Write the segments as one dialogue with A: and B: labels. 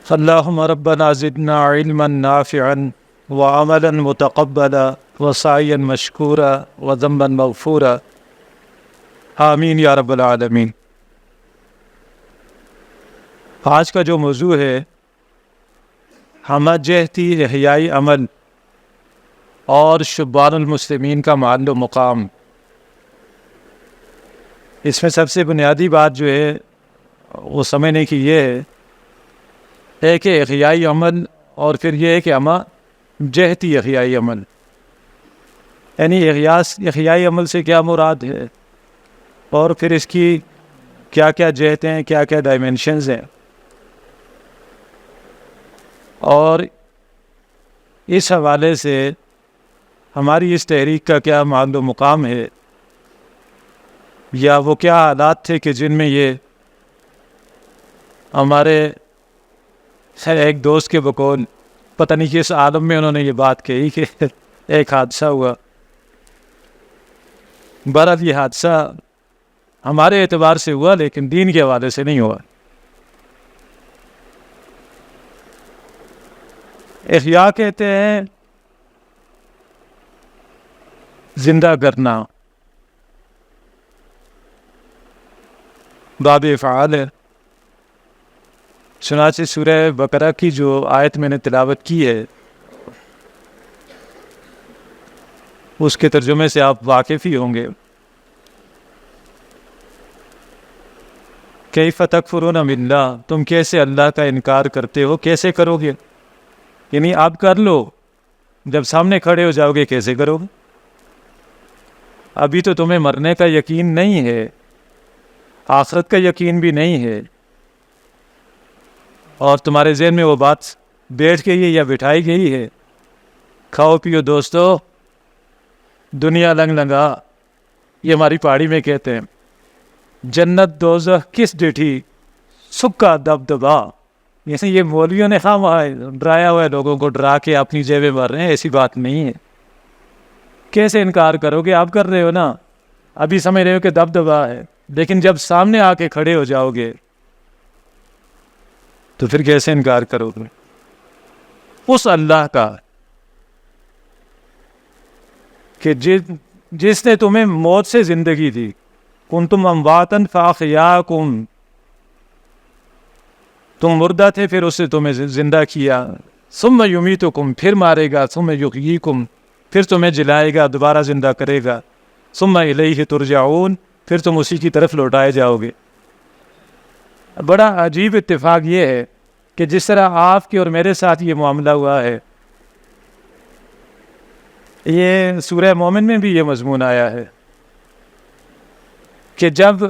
A: اللہم ربنا زدنا علما نافعا وعملا متقبلا وسعیا مشکورا وذنبا مغفورا آمین یا رب العالمین۔ آج کا جو موضوع ہے ہمہ جہتی احیائی عمل اور شبان المسلمین کا محل و مقام۔ اس میں سب سے بنیادی بات جو ہے وہ سمجھنے کی یہ ہے کہ احیائی عمل اور پھر یہ ہے کہ ہمہ جہتی احیائی عمل، یعنی احیائی عمل سے کیا مراد ہے اور پھر اس کی کیا کیا جہتیں ہیں، کیا کیا ڈائمینشنز ہیں، اور اس حوالے سے ہماری اس تحریک کا کیا محل و مقام ہے، یا وہ کیا حالات تھے کہ جن میں یہ ہمارے ایک دوست کے بقول پتہ نہیں کس عالم میں انہوں نے یہ بات کہی کہ ایک حادثہ ہوا۔ بہرحال یہ حادثہ ہمارے اعتبار سے ہوا لیکن دین کے حوالے سے نہیں ہوا۔ احیاء کہتے ہیں زندہ کرنا، باب افعال ہے۔ چنانچہ سورہ بقرہ کی جو آیت میں نے تلاوت کی ہے اس کے ترجمے سے آپ واقف ہی ہوں گے۔ کیف تکفرون باللہ، تم کیسے اللہ کا انکار کرتے ہو، کیسے کرو گے؟ یعنی آپ کر لو، جب سامنے کھڑے ہو جاؤ گے کیسے کرو گے؟ ابھی تو تمہیں مرنے کا یقین نہیں ہے، آخرت کا یقین بھی نہیں ہے، اور تمہارے ذہن میں وہ بات بیٹھ گئی ہے یا بٹھائی گئی ہے، کھاؤ پیو دوستو، دنیا لنگ لنگا، یہ ہماری پہاڑی میں کہتے ہیں، جنت دوزخ کس ڈٹھی، سکا دب دبا۔ جیسے یہ مولویوں نے ڈرایا ہوا ہے، لوگوں کو ڈرا کے اپنی جیبیں بھر رہے ہیں، ایسی بات نہیں ہے۔ کیسے انکار کرو گے؟ آپ کر رہے ہو نا، ابھی سمجھ رہے ہو کہ دب دبا ہے، لیکن جب سامنے آ کے کھڑے ہو جاؤ گے تو پھر کیسے انکار کرو گے؟ اس اللہ کا کہ جس نے تمہیں موت سے زندگی دی، کنتم امواتا فاحیاکم، تم مردہ تھے پھر اس نے تمہیں زندہ کیا، ثم یمیتکم، پھر مارے گا، ثم یحییکم، پھر تمہیں جلائے گا، دوبارہ زندہ کرے گا، ثم الیہ ترجعون، پھر تم اسی کی طرف لوٹائے جاؤ گے۔ بڑا عجیب اتفاق یہ ہے کہ جس طرح آپ کے اور میرے ساتھ یہ معاملہ ہوا ہے، یہ سورہ مومن میں بھی یہ مضمون آیا ہے کہ جب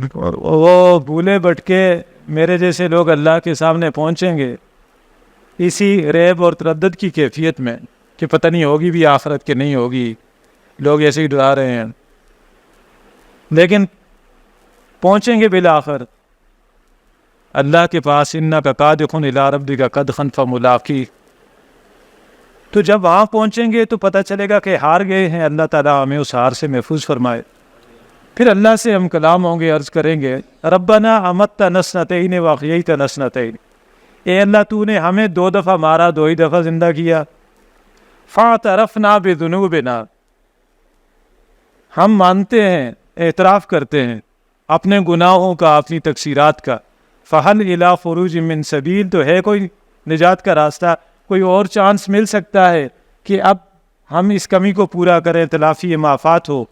A: وہ بھولے بھٹکے میرے جیسے لوگ اللہ کے سامنے پہنچیں گے اسی ریب اور تردد کی کیفیت میں کہ پتہ نہیں ہوگی بھی آخرت کہ نہیں ہوگی، لوگ ایسے ہی ڈرا رہے ہیں، لیکن پہنچیں گے بالآخر اللہ کے پاس، انک قادح الی ربک قدحا فملاقیہ۔ تو جب وہاں پہنچیں گے تو پتہ چلے گا کہ ہار گئے ہیں، اللہ تعالیٰ ہمیں اس ہار سے محفوظ فرمائے۔ پھر اللہ سے ہم کلام ہوں گے، عرض کریں گے ربنا امتنا اثنتین واحییتنا اثنتین، اے اللہ تو نے ہمیں 2 دفعہ مارا، 2 ہی دفعہ زندہ کیا، فاعترفنا بذنوبنا، ہم مانتے ہیں، اعتراف کرتے ہیں اپنے گناہوں کا، اپنی تقصیرات کا، فہل الی خروج من سبیل، تو ہے کوئی نجات کا راستہ، کوئی اور چانس مل سکتا ہے کہ اب ہم اس کمی کو پورا کریں، تلافی معافات ہو،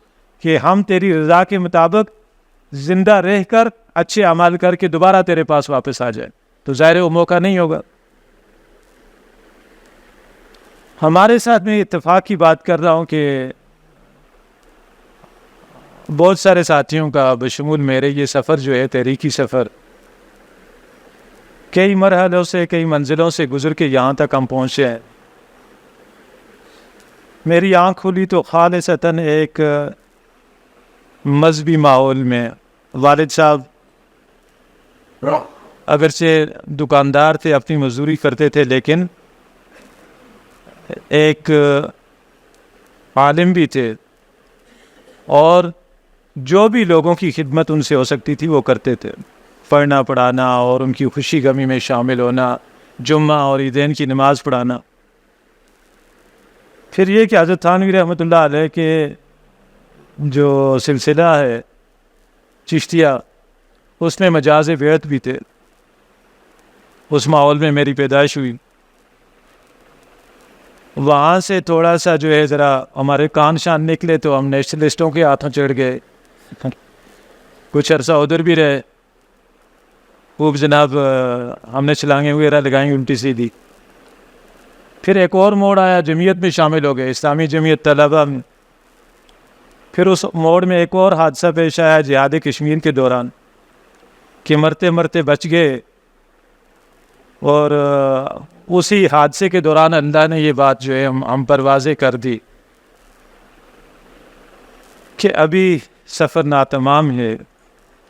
A: کہ ہم تیری رضا کے مطابق زندہ رہ کر اچھے اعمال کر کے دوبارہ تیرے پاس واپس آ جائیں؟ تو ظاہر وہ موقع نہیں ہوگا۔ ہمارے ساتھ میں اتفاق کی بات کر رہا ہوں کہ بہت سارے ساتھیوں کا بشمول میرے یہ سفر جو ہے تحریکی سفر کئی مرحلوں سے، کئی منزلوں سے گزر کے یہاں تک ہم پہنچے ہیں۔ میری آنکھ کھلی تو خالصتاً ایک مذہبی ماحول میں، والد صاحب اگرچہ دکاندار تھے، اپنی مزدوری کرتے تھے، لیکن ایک عالم بھی تھے، اور جو بھی لوگوں کی خدمت ان سے ہو سکتی تھی وہ کرتے تھے۔ پڑھنا پڑھانا اور ان کی خوشی غمی میں شامل ہونا، جمعہ اور عیدین کی نماز پڑھانا۔ پھر یہ کہ حضرت تھانوی رحمۃ اللہ علیہ کے جو سلسلہ ہے چشتیہ، اس میں مجاز بیعت بھی تھے، اس ماحول میں میری پیدائش ہوئی۔ وہاں سے تھوڑا سا جو ہے ذرا ہمارے کان شان نکلے تو ہم نیشنلسٹوں کے ہاتھوں چڑھ گئے، کچھ عرصہ ادھر بھی رہے، خوب جناب ہم نے چھلانگیں وغیرہ لگائیں الٹی سیدھی۔ پھر ایک اور موڑ آیا، جمعیت میں شامل ہو گئے، اسلامی جمعیت طلبہ میں۔ پھر اس موڑ میں ایک اور حادثہ پیش آیا جہاد کشمیر کے دوران، کہ مرتے مرتے بچ گئے، اور اسی حادثے کے دوران اللہ نے یہ بات جو ہے ہم پر واضح کر دی کہ ابھی سفر ناتمام ہے،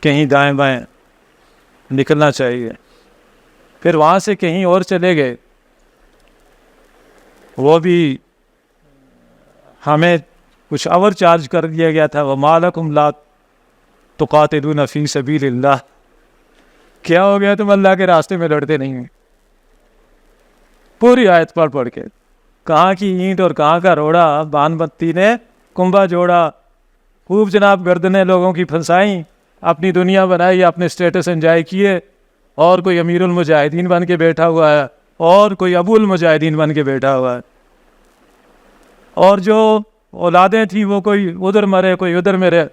A: کہیں دائیں بائیں نکلنا چاہیے۔ پھر وہاں سے کہیں اور چلے گئے، وہ بھی ہمیں کچھ اور چارج کر دیا گیا تھا، وَمَا لَكُمْ لَا تُقَاتِلُونَ فِي سَبِيلِ اللَّهِ، کیا ہو گیا تم اللہ کے راستے میں لڑتے نہیں ہیں؟ پوری آیت پڑھ کے، کہاں کی اینٹ اور کہاں کا روڑا، بان بتی نے کنبا جوڑا، خوب جناب گردنیں لوگوں کی پھنسائیں، اپنی دنیا بنائی، اپنے اسٹیٹس انجوائے کیے، اور کوئی امیر المجاہدین بن کے بیٹھا ہوا ہے، اور کوئی ابو المجاہدین بن کے بیٹھا ہوا ہے، اور جو اولادیں تھیں وہ کوئی ادھر مرے کوئی ادھر مرے۔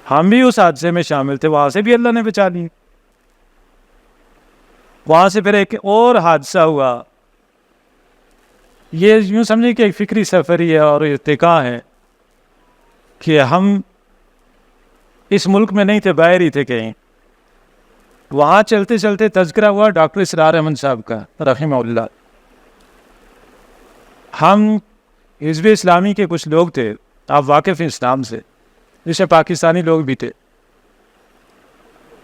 A: ہم بھی اس حادثے میں شامل تھے، وہاں سے بھی اللہ نے بچا لی۔ وہاں سے پھر ایک اور حادثہ ہوا، یہ یوں سمجھیں کہ ایک فکری سفری ہے اور ارتقاء ہے، کہ ہم اس ملک میں نہیں تھے، باہر ہی تھے کہیں۔ وہاں چلتے چلتے تذکرہ ہوا ڈاکٹر اسرار احمد صاحب کا رحمہ اللہ۔ ہم حزب اسلامی کے کچھ لوگ تھے، آپ واقف ہیں اسلام سے، جیسے پاکستانی لوگ بھی تھے،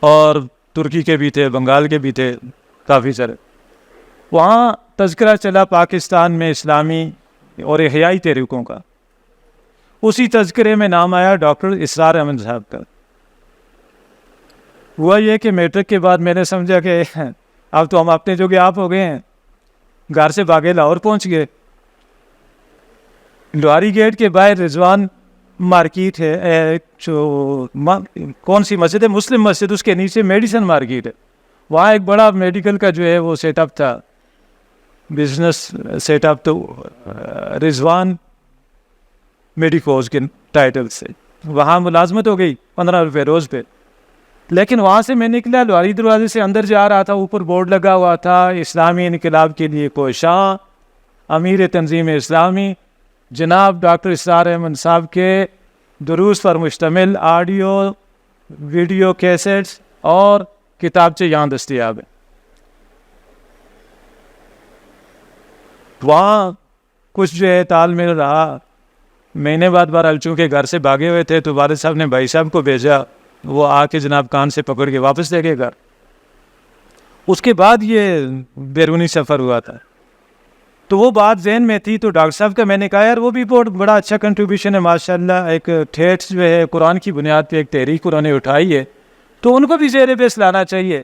A: اور ترکی کے بھی تھے، بنگال کے بھی تھے، کافی سارے۔ وہاں تذکرہ چلا پاکستان میں اسلامی اور احیائی تحریکوں کا، اسی تذکرے میں نام آیا ڈاکٹر اسرار احمد صاحب کا۔ ہوا یہ کہ میٹرک کے بعد میں نے سمجھا کہ اب تو ہم اپنے جو کہ آپ ہو گئے ہیں، گھر سے بھاگے لاہور پہنچ گئے۔ لوہاری گیٹ کے باہر رضوان مارکیٹ ہے، جو کون سی مسجد ہے، مسلم مسجد، اس کے نیچے میڈیسن مارکیٹ ہے، وہاں ایک بڑا میڈیکل کا جو ہے وہ سیٹ اپ تھا، بزنس سیٹ اپ، تو رضوان میڈیکوز کے ٹائٹل سے وہاں ملازمت ہو گئی 15 روپے روز پہ۔ لیکن وہاں سے میں نکلا، لوہاری دروازے سے اندر جا رہا تھا، اوپر بورڈ لگا ہوا تھا، اسلامی انقلاب کے لیے کوشاں، امیر تنظیم اسلامی جناب ڈاکٹر اسرار احمد صاحب کے دروس پر مشتمل آڈیو ویڈیو کیسٹس اور کتابچے یہاں دستیاب ہیں۔ وہاں کچھ جو ہے تال میل رہا، مہینے بعد بہرحال چونکہ گھر سے بھاگے ہوئے تھے تو والد صاحب نے بھائی صاحب کو بھیجا، وہ آ کے جناب کان سے پکڑ کے واپس لے گئے گھر۔ اس کے بعد یہ بیرونی سفر ہوا تھا، تو وہ بات ذہن میں تھی، تو ڈاکٹر صاحب کا میں نے کہا یار وہ بھی بہت بڑا اچھا کنٹریبیوشن ہے ماشاءاللہ، ایک ٹھیٹھ جو ہے قرآن کی بنیاد پہ ایک تحریک انہوں نے اٹھائی ہے، تو ان کو بھی زیر بیس لانا چاہیے۔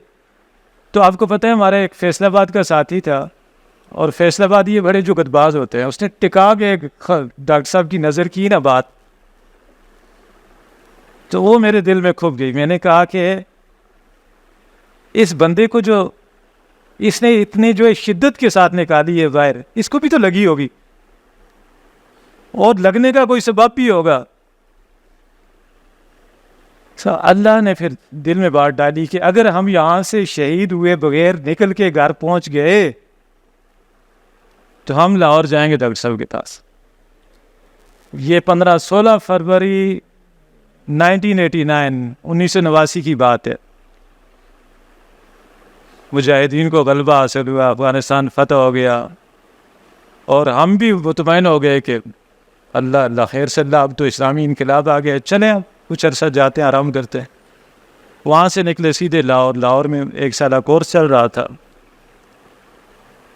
A: تو آپ کو پتہ ہے ہمارا ایک فیصل آباد کا ساتھی تھا، اور فیصل آباد یہ بڑے جگت باز ہوتے ہیں، اس نے ٹکا کے ڈاکٹر صاحب کی نظر کی نا بات، تو وہ میرے دل میں کھپ گئی۔ میں نے کہا کہ اس بندے کو جو اس نے اتنی جو شدت کے ساتھ نکالی ہے باہر، اس کو بھی تو لگی ہوگی، اور لگنے کا کوئی سبب بھی ہوگا۔ اللہ نے پھر دل میں بات ڈالی کہ اگر ہم یہاں سے شہید ہوئے بغیر نکل کے گھر پہنچ گئے تو ہم لاہور جائیں گے ڈاکٹر صاحب کے پاس۔ یہ 16 فروری 1989 کی بات ہے۔ مجاہدین کو غلبہ حاصل ہوا، افغانستان فتح ہو گیا، اور ہم بھی مطمئن ہو گئے کہ اللہ خیر سے اللہ، اب تو اسلامی انقلاب آ گیا، چلیں اب کچھ عرصہ جاتے ہیں، آرام کرتے ہیں۔ وہاں سے نکلے سیدھے لاہور۔ لاہور میں 1 سالہ کورس چل رہا تھا،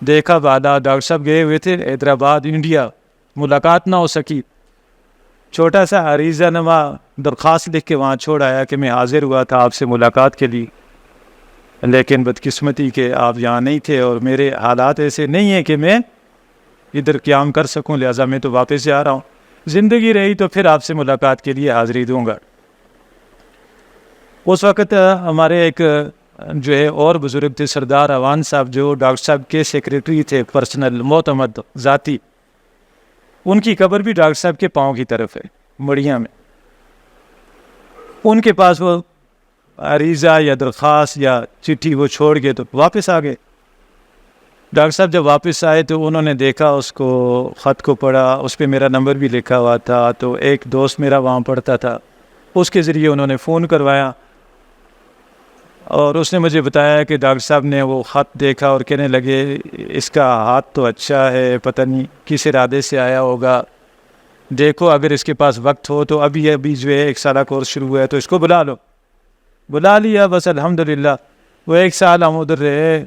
A: دیکھا بعدا ڈاکٹر صاحب گئے ہوئے تھے حیدرآباد انڈیا، ملاقات نہ ہو سکی، چھوٹا سا عریضہ نما درخواست لکھ کے وہاں چھوڑ آیا کہ میں حاضر ہوا تھا آپ سے ملاقات کے لیے، لیکن بدقسمتی کہ آپ یہاں نہیں تھے اور میرے حالات ایسے نہیں ہیں کہ میں ادھر قیام کر سکوں، لہٰذا میں تو واپس سے آ رہا ہوں، زندگی رہی تو پھر آپ سے ملاقات کے لیے حاضری دوں گا۔ اس وقت ہمارے ایک جو ہے اور بزرگ تھے سردار اوان صاحب، جو ڈاکٹر صاحب کے سیکریٹری تھے، پرسنل معتمد ذاتی، ان کی قبر بھی ڈاکٹر صاحب کے پاؤں کی طرف ہے مڑیاں میں۔ ان کے پاس وہ عریضہ یا درخواست یا چٹھی وہ چھوڑ گئے تو واپس آ گئے۔ ڈاکٹر صاحب جب واپس آئے تو انہوں نے دیکھا اس کو، خط کو پڑھا، اس پہ میرا نمبر بھی لکھا ہوا تھا، تو ایک دوست میرا وہاں پڑھتا تھا، اس کے ذریعے انہوں نے فون کروایا اور اس نے مجھے بتایا کہ ڈاکٹر صاحب نے وہ خط دیکھا اور کہنے لگے اس کا ہاتھ تو اچھا ہے، پتہ نہیں کس ارادے سے آیا ہوگا، دیکھو اگر اس کے پاس وقت ہو تو ابھی جو ہے 1 سالہ کورس شروع ہوا ہے تو اس کو بلا لو۔ بلا لیا، بس الحمدللہ وہ 1 سال ہم ادھر رہے۔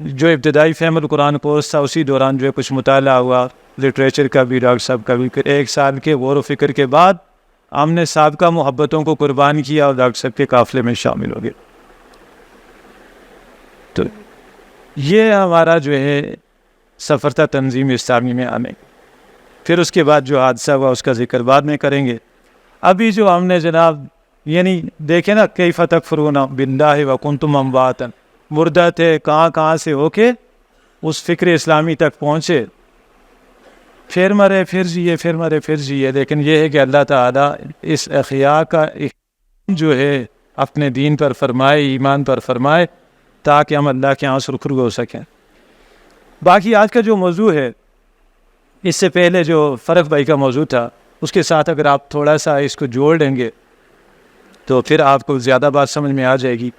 A: جو ابتدائی فہم القرآن کورس تھا اسی دوران جو ہے کچھ مطالعہ ہوا، لٹریچر کا بھی، ڈاکٹر صاحب کا بھی۔ پھر 1 سال کے غور و فکر کے بعد ہم نے سابقہ محبتوں کو قربان کیا اور ڈاکٹر صاحب کے قافلے میں شامل ہو گئے۔ تو یہ ہمارا جو ہے سفر تھا تنظیم اسلامی میں آنے۔ پھر اس کے بعد جو حادثہ ہوا اس کا ذکر بعد میں کریں گے۔ ابھی جو ہم نے جناب یعنی دیکھیں نا، کیف تکفرون باللہ وکنتم امواتا، مردہ تھے، کہاں سے ہو کے اس فکر اسلامی تک پہنچے، پھر مرے پھر جیے، پھر مرے پھر جیے۔ لیکن یہ ہے کہ اللہ تعالیٰ اس احیاء کا جو ہے اپنے دین پر فرمائے، ایمان پر فرمائے، تاکہ ہم اللہ کے ہاں سرخرو ہو سکیں۔ باقی آج کا جو موضوع ہے، اس سے پہلے جو فرق بھائی کا موضوع تھا اس کے ساتھ اگر آپ تھوڑا سا اس کو جوڑ دیں گے تو پھر آپ کو زیادہ بات سمجھ میں آ جائے گی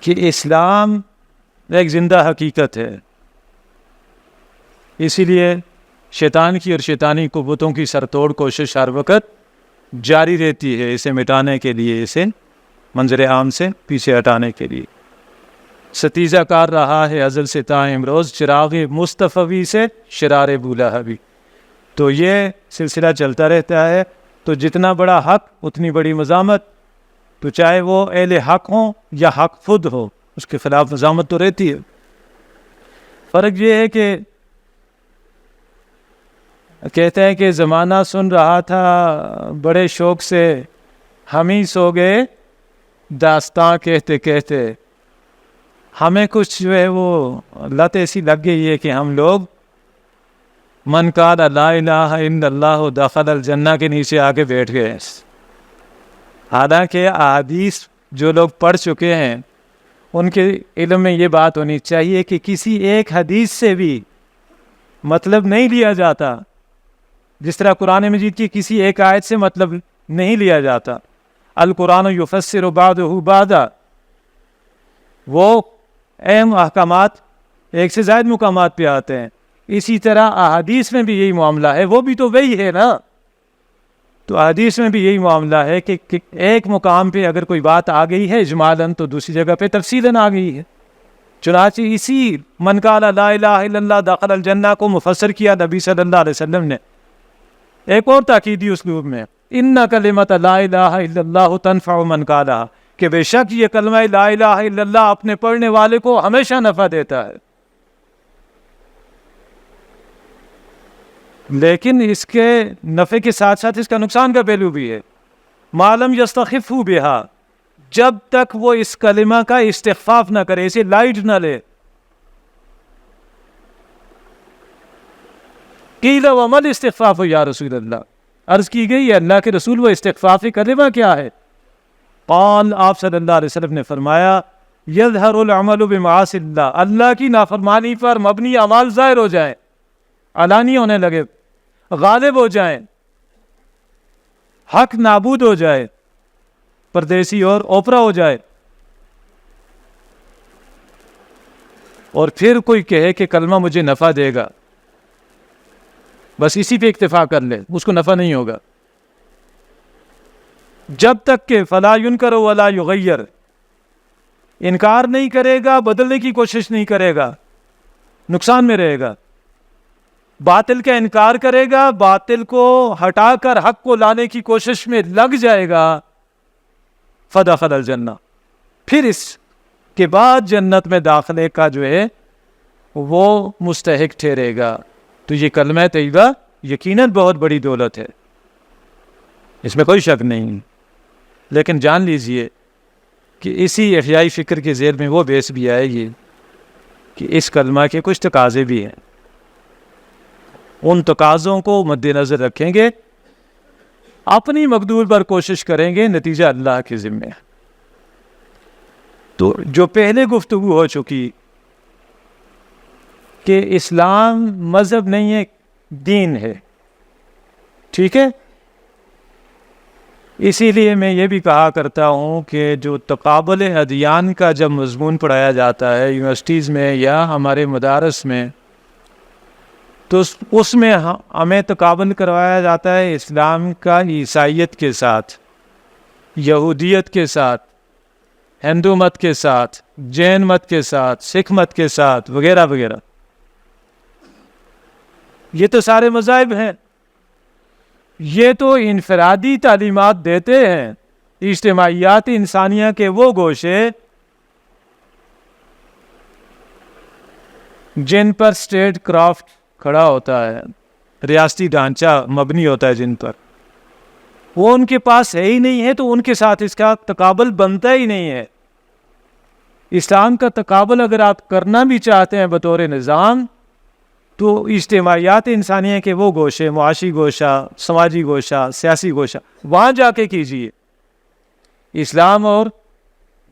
A: کہ اسلام ایک زندہ حقیقت ہے۔ اسی لیے شیطان کی اور شیطانی قوتوں کی سرتوڑ کوشش ہر وقت جاری رہتی ہے اسے مٹانے کے لیے، اسے منظر عام سے پیچھے ہٹانے کے لیے۔ ستیزہ کار رہا ہے ازل سے تا امروز، چراغ مصطفی سے شرار بولہبی۔ تو یہ سلسلہ چلتا رہتا ہے۔ تو جتنا بڑا حق اتنی بڑی مزاحمت، تو چاہے وہ اہل حق ہوں یا حق خود ہو، اس کے خلاف مزاحمت تو رہتی ہے۔ فرق یہ ہے کہ کہتے ہیں کہ زمانہ سن رہا تھا بڑے شوق سے، ہم ہی سو گئے داستاں کہتے کہتے۔ ہمیں کچھ جو ہے وہ لت ایسی لگ گئی ہے کہ ہم لوگ من قال لا الہ الا اللہ دخل الجنہ کے نیچے آ کے بیٹھ گئے ہیں۔ حالانکہ احادیث جو لوگ پڑھ چکے ہیں ان کے علم میں یہ بات ہونی چاہیے کہ کسی ایک حدیث سے بھی مطلب نہیں لیا جاتا، جس طرح قرآن مجید کی کسی ایک آیت سے مطلب نہیں لیا جاتا۔ القرآن یفسر بعضہ بعضا، وہ اہم احکامات ایک سے زائد مقامات پہ آتے ہیں، اسی طرح احادیث میں بھی یہی معاملہ ہے، وہ بھی تو وہی ہے نا۔ تو احادیث میں بھی یہی معاملہ ہے کہ ایک مقام پہ اگر کوئی بات آ گئی ہے اجمالاً تو دوسری جگہ پہ تفصیلاً آ گئی ہے۔ چنانچہ اسی من قال لا الہ الا اللہ دخل الجنہ کو مفسر کیا نبی صلی اللہ علیہ وسلم نے ایک اور تاکیدی اسلوب میں، ان کلمۃ لا الہ الا اللہ تنفع من قالھا، کہ بے شک یہ کلمہ لا الہ الا اللہ اپنے پڑھنے والے کو ہمیشہ نفع دیتا ہے۔ لیکن اس کے نفع کے ساتھ ساتھ اس کا نقصان کا پہلو بھی ہے۔ معلوم یستخفوا بہا، جب تک وہ اس کلمہ کا استخفاف نہ کرے، اسے لائٹ نہ لے۔ قیل وما الاستخفاف یا رسول اللہ، عرض کی گئی ہے اللہ کے رسول وہ استخفاف کلمہ کیا ہے؟ قال، آپ صلی اللہ علیہ وسلم نے فرمایا، یظہر العمل بمعاصی اللہ، اللہ کی نافرمانی پر مبنی اعمال ظاہر ہو جائیں، علانی ہونے لگے، غالب ہو جائیں، حق نابود ہو جائے، پردیسی اور اوپرا ہو جائے۔ اور پھر کوئی کہے کہ کلمہ مجھے نفع دے گا، بس اسی پہ اکتفا کر لے، اس کو نفع نہیں ہوگا، جب تک کہ فلا ینکر ولا یغیر، انکار نہیں کرے گا، بدلنے کی کوشش نہیں کرے گا، نقصان میں رہے گا۔ باطل کا انکار کرے گا، باطل کو ہٹا کر حق کو لانے کی کوشش میں لگ جائے گا، فدخل الجنہ، پھر اس کے بعد جنت میں داخلے کا جو ہے وہ مستحق ٹھہرے گا۔ تو یہ کلمہ طیبہ یقیناً بہت بڑی دولت ہے، اس میں کوئی شک نہیں، لیکن جان لیجئے کہ اسی احیائی فکر کے ذیل میں وہ بیس بھی آئے گی کہ اس کلمہ کے کچھ تقاضے بھی ہیں، ان تقاضوں کو مد نظر رکھیں گے، اپنی مقدور پر کوشش کریں گے، نتیجہ اللہ کے ذمہ ہے۔ تو جو پہلے گفتگو ہو چکی کہ اسلام مذہب نہیں ہے، دین ہے، ٹھیک ہے، اسی لیے میں یہ بھی کہا کرتا ہوں کہ جو تقابل ادیان کا جب مضمون پڑھایا جاتا ہے یونیورسٹیز میں یا ہمارے مدارس میں، تو اس میں ہمیں تقابل کروایا جاتا ہے اسلام کا عیسائیت کے ساتھ، یہودیت کے ساتھ، ہندو مت کے ساتھ، جین مت کے ساتھ، سکھ مت کے ساتھ، وغیرہ وغیرہ۔ یہ تو سارے مذاہب ہیں، یہ تو انفرادی تعلیمات دیتے ہیں، اجتماعیات انسانیہ کے وہ گوشے جن پر اسٹیٹ کرافٹ کھڑا ہوتا ہے، ریاستی ڈھانچہ مبنی ہوتا ہے جن پر، وہ ان کے پاس ہے ہی نہیں ہے، تو ان کے ساتھ اس کا تقابل بنتا ہی نہیں ہے۔ اسلام کا تقابل اگر آپ کرنا بھی چاہتے ہیں بطور نظام، تو اجتماعیات انسانیہ کے وہ گوشے، معاشی گوشہ، سماجی گوشہ، سیاسی گوشہ، وہاں جا کے کیجیے۔ اسلام اور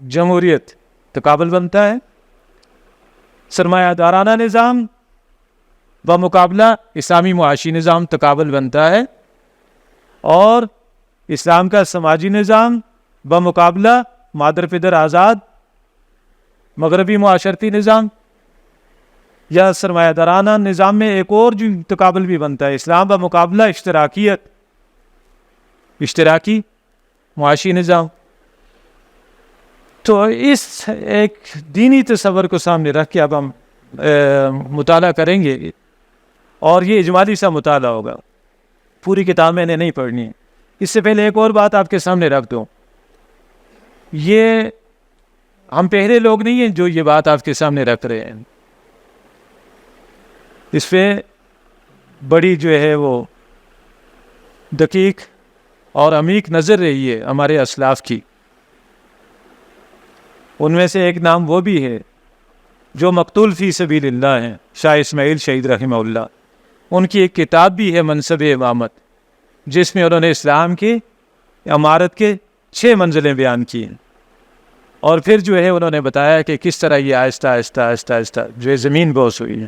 A: جمہوریت تقابل بنتا ہے، سرمایہ دارانہ نظام بمقابلہ اسلامی معاشی نظام تقابل بنتا ہے، اور اسلام کا سماجی نظام بمقابلہ مادر پدر آزاد مغربی معاشرتی نظام یا سرمایہ دارانہ نظام میں ایک اور جو تقابل بھی بنتا ہے، اسلام بمقابلہ اشتراکیت، اشتراکی معاشی نظام۔ تو اس ایک دینی تصور کو سامنے رکھ کے اب ہم مطالعہ کریں گے، اور یہ اجمالی سا مطالعہ ہوگا، پوری کتاب میں نے نہیں پڑھنی ہے۔ اس سے پہلے ایک اور بات آپ کے سامنے رکھ دوں، یہ ہم پہلے لوگ نہیں ہیں جو یہ بات آپ کے سامنے رکھ رہے ہیں، اس پہ بڑی جو ہے وہ دقیق اور عمیق نظر رہی ہے ہمارے اسلاف کی۔ ان میں سے ایک نام وہ بھی ہے جو مقتول فی سبیل اللہ ہیں، شاہ اسماعیل شہید رحمہ اللہ۔ ان کی ایک کتاب بھی ہے منصب امامت، جس میں انہوں نے اسلام کی امارت کے 6 منزلیں بیان کی ہیں، اور پھر جو ہے انہوں نے بتایا کہ کس طرح یہ آہستہ آہستہ آہستہ آہستہ جو ہے زمین بوس ہوئی ہے،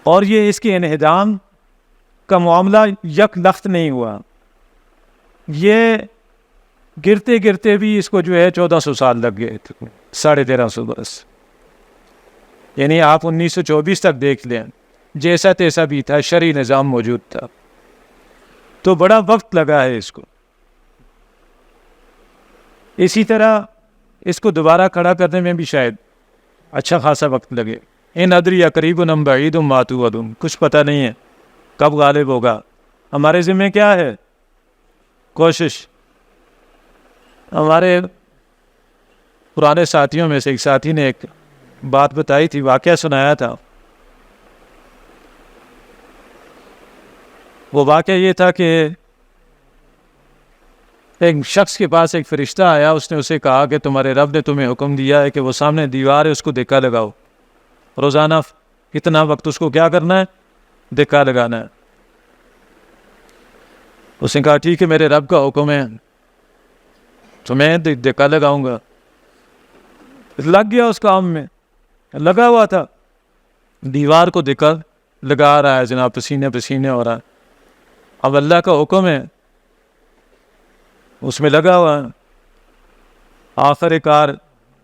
A: اور یہ اس کے انہدام کا معاملہ یک لخت نہیں ہوا، یہ گرتے گرتے بھی اس کو جو ہے 1400 سال لگ گئے، 1350 برس، یعنی آپ 1924 تک دیکھ لیں، جیسا تیسا بھی تھا، شرعی نظام موجود تھا، تو بڑا وقت لگا ہے اس کو۔ اسی طرح اس کو دوبارہ کھڑا کرنے میں بھی شاید اچھا خاصا وقت لگے۔ ان ادری قریب ام بعید ما توعدون، کچھ پتہ نہیں ہے کب غالب ہوگا۔ ہمارے ذمہ کیا ہے؟ کوشش۔ ہمارے پرانے ساتھیوں میں سے ایک ساتھی نے ایک بات بتائی تھی، واقعہ سنایا تھا۔ وہ واقعہ یہ تھا کہ ایک شخص کے پاس ایک فرشتہ آیا، اس نے اسے کہا کہ تمہارے رب نے تمہیں حکم دیا ہے کہ وہ سامنے دیوار ہے اس کو دھکا لگاؤ، روزانہ اتنا وقت اس کو کیا کرنا ہے؟ دھکا لگانا ہے۔ اس نے کہا ٹھیک ہے، میرے رب کا حکم ہے تو میں دھکا لگاؤں گا۔ لگ گیا اس کام میں، لگا ہوا تھا، دیوار کو دھکا لگا رہا ہے، جناب پسینے پسینے ہو رہا ہے۔ اب اللہ کا حکم ہے، اس میں لگا ہوا ہے۔ آخر کار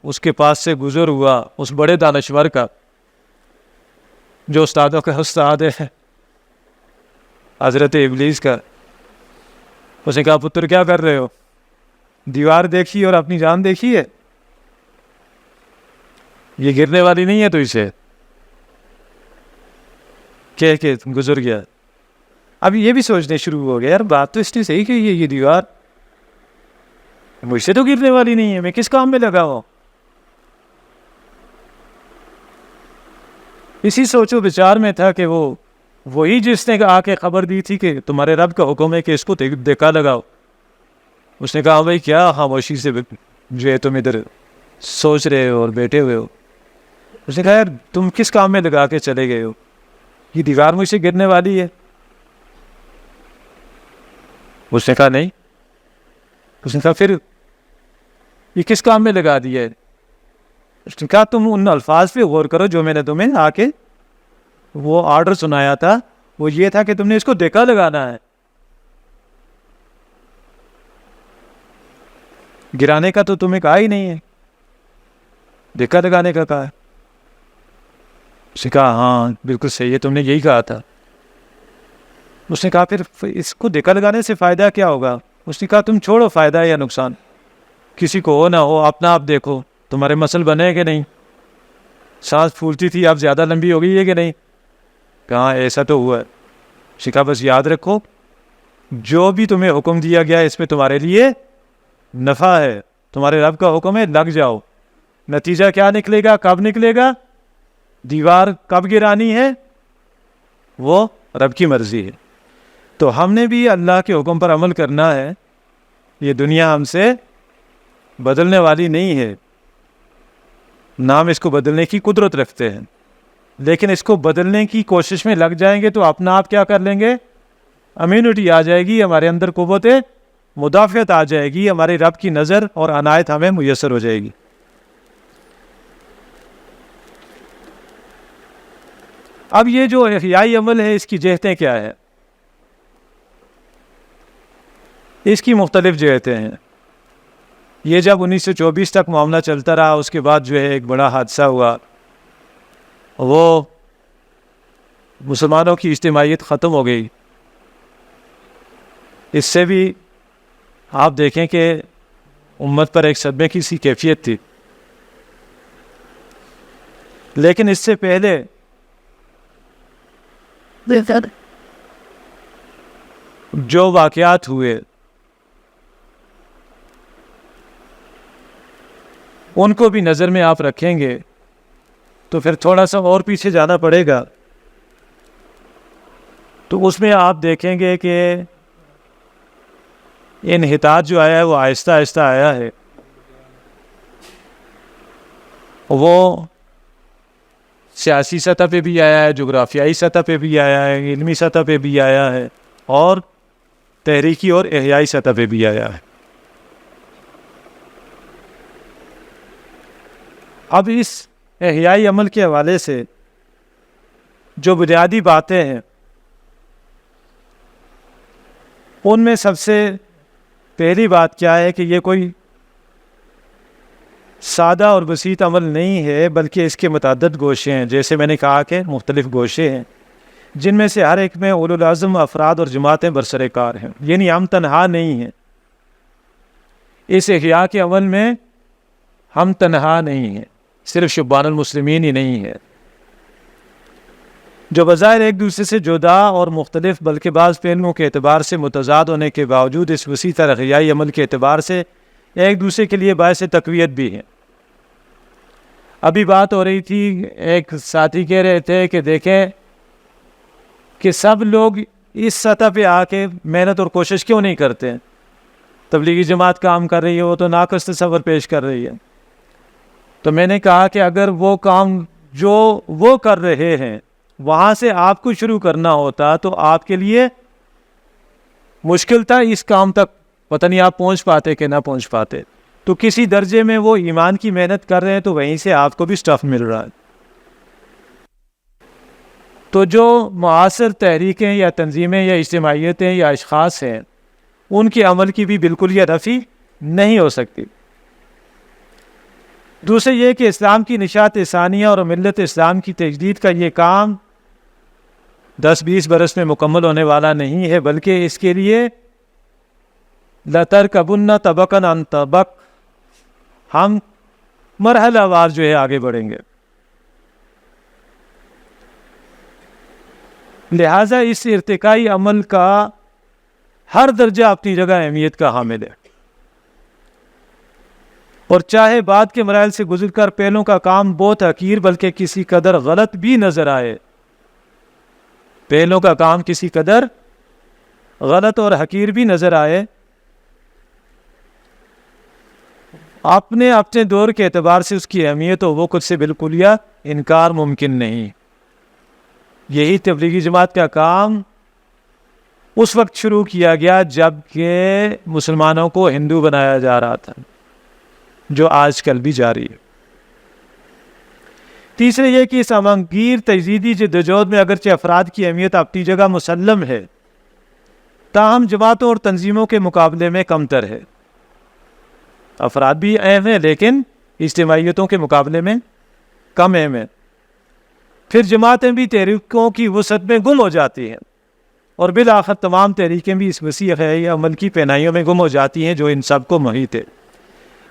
A: اس کے پاس سے گزر ہوا اس بڑے دانشور کا، جو استادوں کا استاد ہے، حضرت ابلیس کا۔ اس نے کہا پتر کیا کر رہے ہو؟ دیوار دیکھی اور اپنی جان دیکھی ہے، یہ گرنے والی نہیں ہے تو اسے کہہ کے گزر گیا. اب یہ بھی سوچنے شروع ہو گیا یار بات تو اس نے صحیح کہی ہے, یہ دیوار مجھ سے تو گرنے والی نہیں ہے, میں کس کام میں لگا ہوں. اسی سوچو بچار میں تھا کہ وہی جس نے آ کے خبر دی تھی کہ تمہارے رب کا حکم ہے کہ اس کو دیکھا لگاؤ. اس نے کہا بھائی کیا خاموشی سے جو ہے تم ادھر سوچ رہے ہو اور بیٹھے ہوئے ہو. اس نے کہا یار تم کس کام میں لگا کے چلے گئے ہو, یہ دیوار مجھ سے گرنے والی ہے. اس نے کہا نہیں. اس نے کہا پھر یہ کس کام میں لگا دیا ہے. اس نے کہا تم ان الفاظ پہ غور کرو جو میں نے تمہیں آ کے وہ آرڈر سنایا تھا, وہ یہ تھا کہ تم نے اس کو دیکھا لگانا ہے, گرانے کا تو تمہیں کہا ہی نہیں ہے, دیکھا لگانے کا کہا ہے. اس نے کہا ہاں بالکل صحیح ہے, تم نے یہی کہا تھا. اس نے کہا پھر اس کو دیکھا لگانے سے فائدہ کیا ہوگا. اس نے کہا تم چھوڑو فائدہ یا نقصان, کسی کو ہو نہ ہو اپنا آپ دیکھو تمہارے مسل بنے کہ نہیں, سانس پھولتی تھی اب زیادہ لمبی ہو گئی ہے کہ نہیں. کہاں ایسا تو ہوا ہے. اس نے کہا بس یاد رکھو جو بھی تمہیں حکم دیا گیا اس میں تمہارے لیے نفع ہے, تمہارے رب کا حکم ہے لگ جاؤ. نتیجہ کیا نکلے گا, کب نکلے گا, دیوار کب گرانی ہے, وہ رب کی مرضی ہے. تو ہم نے بھی اللہ کے حکم پر عمل کرنا ہے. یہ دنیا ہم سے بدلنے والی نہیں ہے, نہ ہم اس کو بدلنے کی قدرت رکھتے ہیں, لیکن اس کو بدلنے کی کوشش میں لگ جائیں گے تو اپنا آپ کیا کر لیں گے, امیونٹی آ جائے گی, ہمارے اندر قوت مدافعت آ جائے گی, ہمارے رب کی نظر اور عنایت ہمیں میسر ہو جائے گی. اب یہ جو احیائی عمل ہے اس کی جہتیں کیا ہے, اس کی مختلف جہتیں ہیں. یہ جب 1924 تک معاملہ چلتا رہا, اس کے بعد جو ہے ایک بڑا حادثہ ہوا, وہ مسلمانوں کی اجتماعیت ختم ہو گئی. اس سے بھی آپ دیکھیں کہ امت پر ایک صدمے کی سی کیفیت تھی. لیکن اس سے پہلے جو واقعات ہوئے ان کو بھی نظر میں آپ رکھیں گے تو پھر تھوڑا سا اور پیچھے جانا پڑے گا. تو اس میں آپ دیکھیں گے کہ انحطاط جو آیا ہے وہ آہستہ آہستہ آیا ہے. وہ سیاسی سطح پہ بھی آیا ہے, جغرافیائی سطح پہ بھی آیا ہے, علمی سطح پہ بھی آیا ہے, اور تحریکی اور احیائی سطح پہ بھی آیا ہے. اب اس احیائی عمل کے حوالے سے جو بنیادی باتیں ہیں ان میں سب سے پہلی بات کیا ہے کہ یہ کوئی سادہ اور بسیط عمل نہیں ہے, بلکہ اس کے متعدد گوشے ہیں. جیسے میں نے کہا کہ مختلف گوشے ہیں جن میں سے ہر ایک میں اولو العزم افراد اور جماعتیں برسر کار ہیں. یعنی ہم تنہا نہیں ہیں, اس احیاء کے عمل میں ہم تنہا نہیں ہیں, صرف شبان المسلمین ہی نہیں ہے جو بظاہر ایک دوسرے سے جدا اور مختلف بلکہ بعض پہلوؤں کے اعتبار سے متضاد ہونے کے باوجود اس وسیع تر احیائی عمل کے اعتبار سے ایک دوسرے کے لیے باعث تقویت بھی ہیں. ابھی بات ہو رہی تھی, ایک ساتھی کہہ رہے تھے کہ دیکھیں کہ سب لوگ اس سطح پہ آ کے محنت اور کوشش کیوں نہیں کرتے ہیں. تبلیغی جماعت کام کر رہی ہے, وہ تو ناقص تصور پیش کر رہی ہے. تو میں نے کہا کہ اگر وہ کام جو وہ کر رہے ہیں وہاں سے آپ کو شروع کرنا ہوتا تو آپ کے لیے مشکل تھا اس کام تک, پتہ نہیں آپ پہنچ پاتے کہ نہ پہنچ پاتے. تو کسی درجے میں وہ ایمان کی محنت کر رہے ہیں تو وہیں سے آپ کو بھی سٹف مل رہا ہے. تو جو معاصر تحریکیں یا تنظیمیں یا اجتماعیتیں یا اشخاص ہیں ان کے عمل کی بھی بالکل یہ نفی نہیں ہو سکتی. دوسرے یہ کہ اسلام کی نشاط ثانیہ اور ملت اسلام کی تجدید کا یہ کام 10-20 برس میں مکمل ہونے والا نہیں ہے, بلکہ اس کے لیے لَتَرْكَبُنَّ طَبَقًا عَنْ طَبَقٍ, ہم مرحلہ وار جو ہے آگے بڑھیں گے. لہٰذا اس ارتقائی عمل کا ہر درجہ اپنی جگہ اہمیت کا حامل ہے، اور چاہے بعد کے مراحل سے گزر کر پہلوں کا کام بہت حقیر بلکہ کسی قدر غلط بھی نظر آئے، پہلوں کا کام کسی قدر غلط اور حقیر بھی نظر آئے، اپنے دور کے اعتبار سے اس کی اہمیت و وقت سے بالکل انکار ممکن نہیں۔ یہی تبلیغی جماعت کا کام اس وقت شروع کیا گیا جب کہ مسلمانوں کو ہندو بنایا جا رہا تھا، جو آج کل بھی جاری ہے۔ تیسرے یہ کہ اس عمانگیر تجدیدی جدوجہد میں اگرچہ افراد کی اہمیت اپنی جگہ مسلم ہے، تاہم جماعتوں اور تنظیموں کے مقابلے میں کمتر ہے۔ افراد بھی اہم ہیں لیکن اجتماعیتوں کے مقابلے میں کم اہم ہیں۔ پھر جماعتیں بھی تحریکوں کی وسعت میں گم ہو جاتی ہیں، اور بالآخر تمام تحریکیں بھی اس وسیع عمل کی پہنائیوں میں گم ہو جاتی ہیں جو ان سب کو محیط ہے۔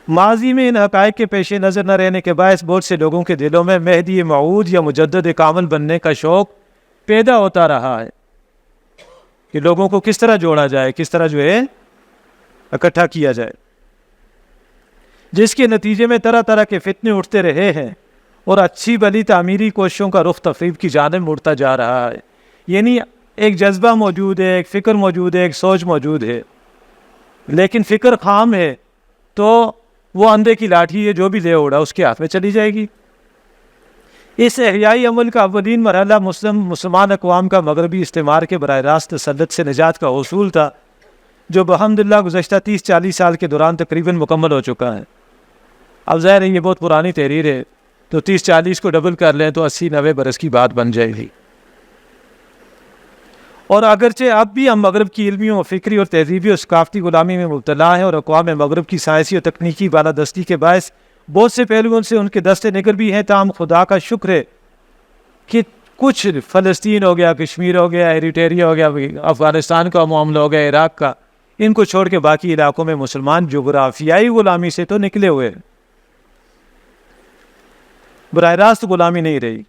A: ماضی میں ان حقائق کے پیش نظر نہ رہنے کے باعث بہت سے لوگوں کے دلوں میں مہدی موعود یا مجدد کامل بننے کا شوق پیدا ہوتا رہا ہے کہ لوگوں کو کس طرح جوڑا جائے، کس طرح اکٹھا کیا جائے، جس کے نتیجے میں طرح طرح کے فتنے اٹھتے رہے ہیں اور اچھی بھلی تعمیری کوششوں کا رخ تفریب کی جانب مڑتا جا رہا ہے۔ یعنی ایک جذبہ موجود ہے، ایک فکر موجود ہے، ایک سوچ موجود ہے، لیکن فکر خام ہے تو وہ اندھے کی لاٹھی ہے، جو بھی لے اڑا اس کے ہاتھ میں چلی جائے گی۔ اس احیائی عمل کا اولین مرحلہ مسلمان اقوام کا مغربی استعمار کے براہ راست تسلط سے نجات کا حصول تھا، جو بحمداللہ گزشتہ 30-40 سال کے دوران تقریباً مکمل ہو چکا ہے۔ اب ظاہر ہے یہ بہت پرانی تحریر ہے، تو 30-40 کو ڈبل کر لیں تو 80-90 برس کی بات بن جائے گی۔ اور اگرچہ اب بھی ہم مغرب کی علمی و فکری اور تہذیبی اور ثقافتی غلامی میں مبتلا ہیں، اور اقوام مغرب کی سائنسی اور تکنیکی بالادستی کے باعث بہت سے پہلوؤں سے ان کے دست نگر بھی ہیں، تاہم خدا کا شکر ہے کہ کچھ فلسطین ہو گیا، کشمیر ہو گیا، ایریٹریا ہو گیا، افغانستان کا معاملہ ہو گیا، عراق کا، ان کو چھوڑ کے باقی علاقوں میں مسلمان جغرافیائی غلامی سے تو نکلے ہوئے، براہ راست غلامی نہیں رہی۔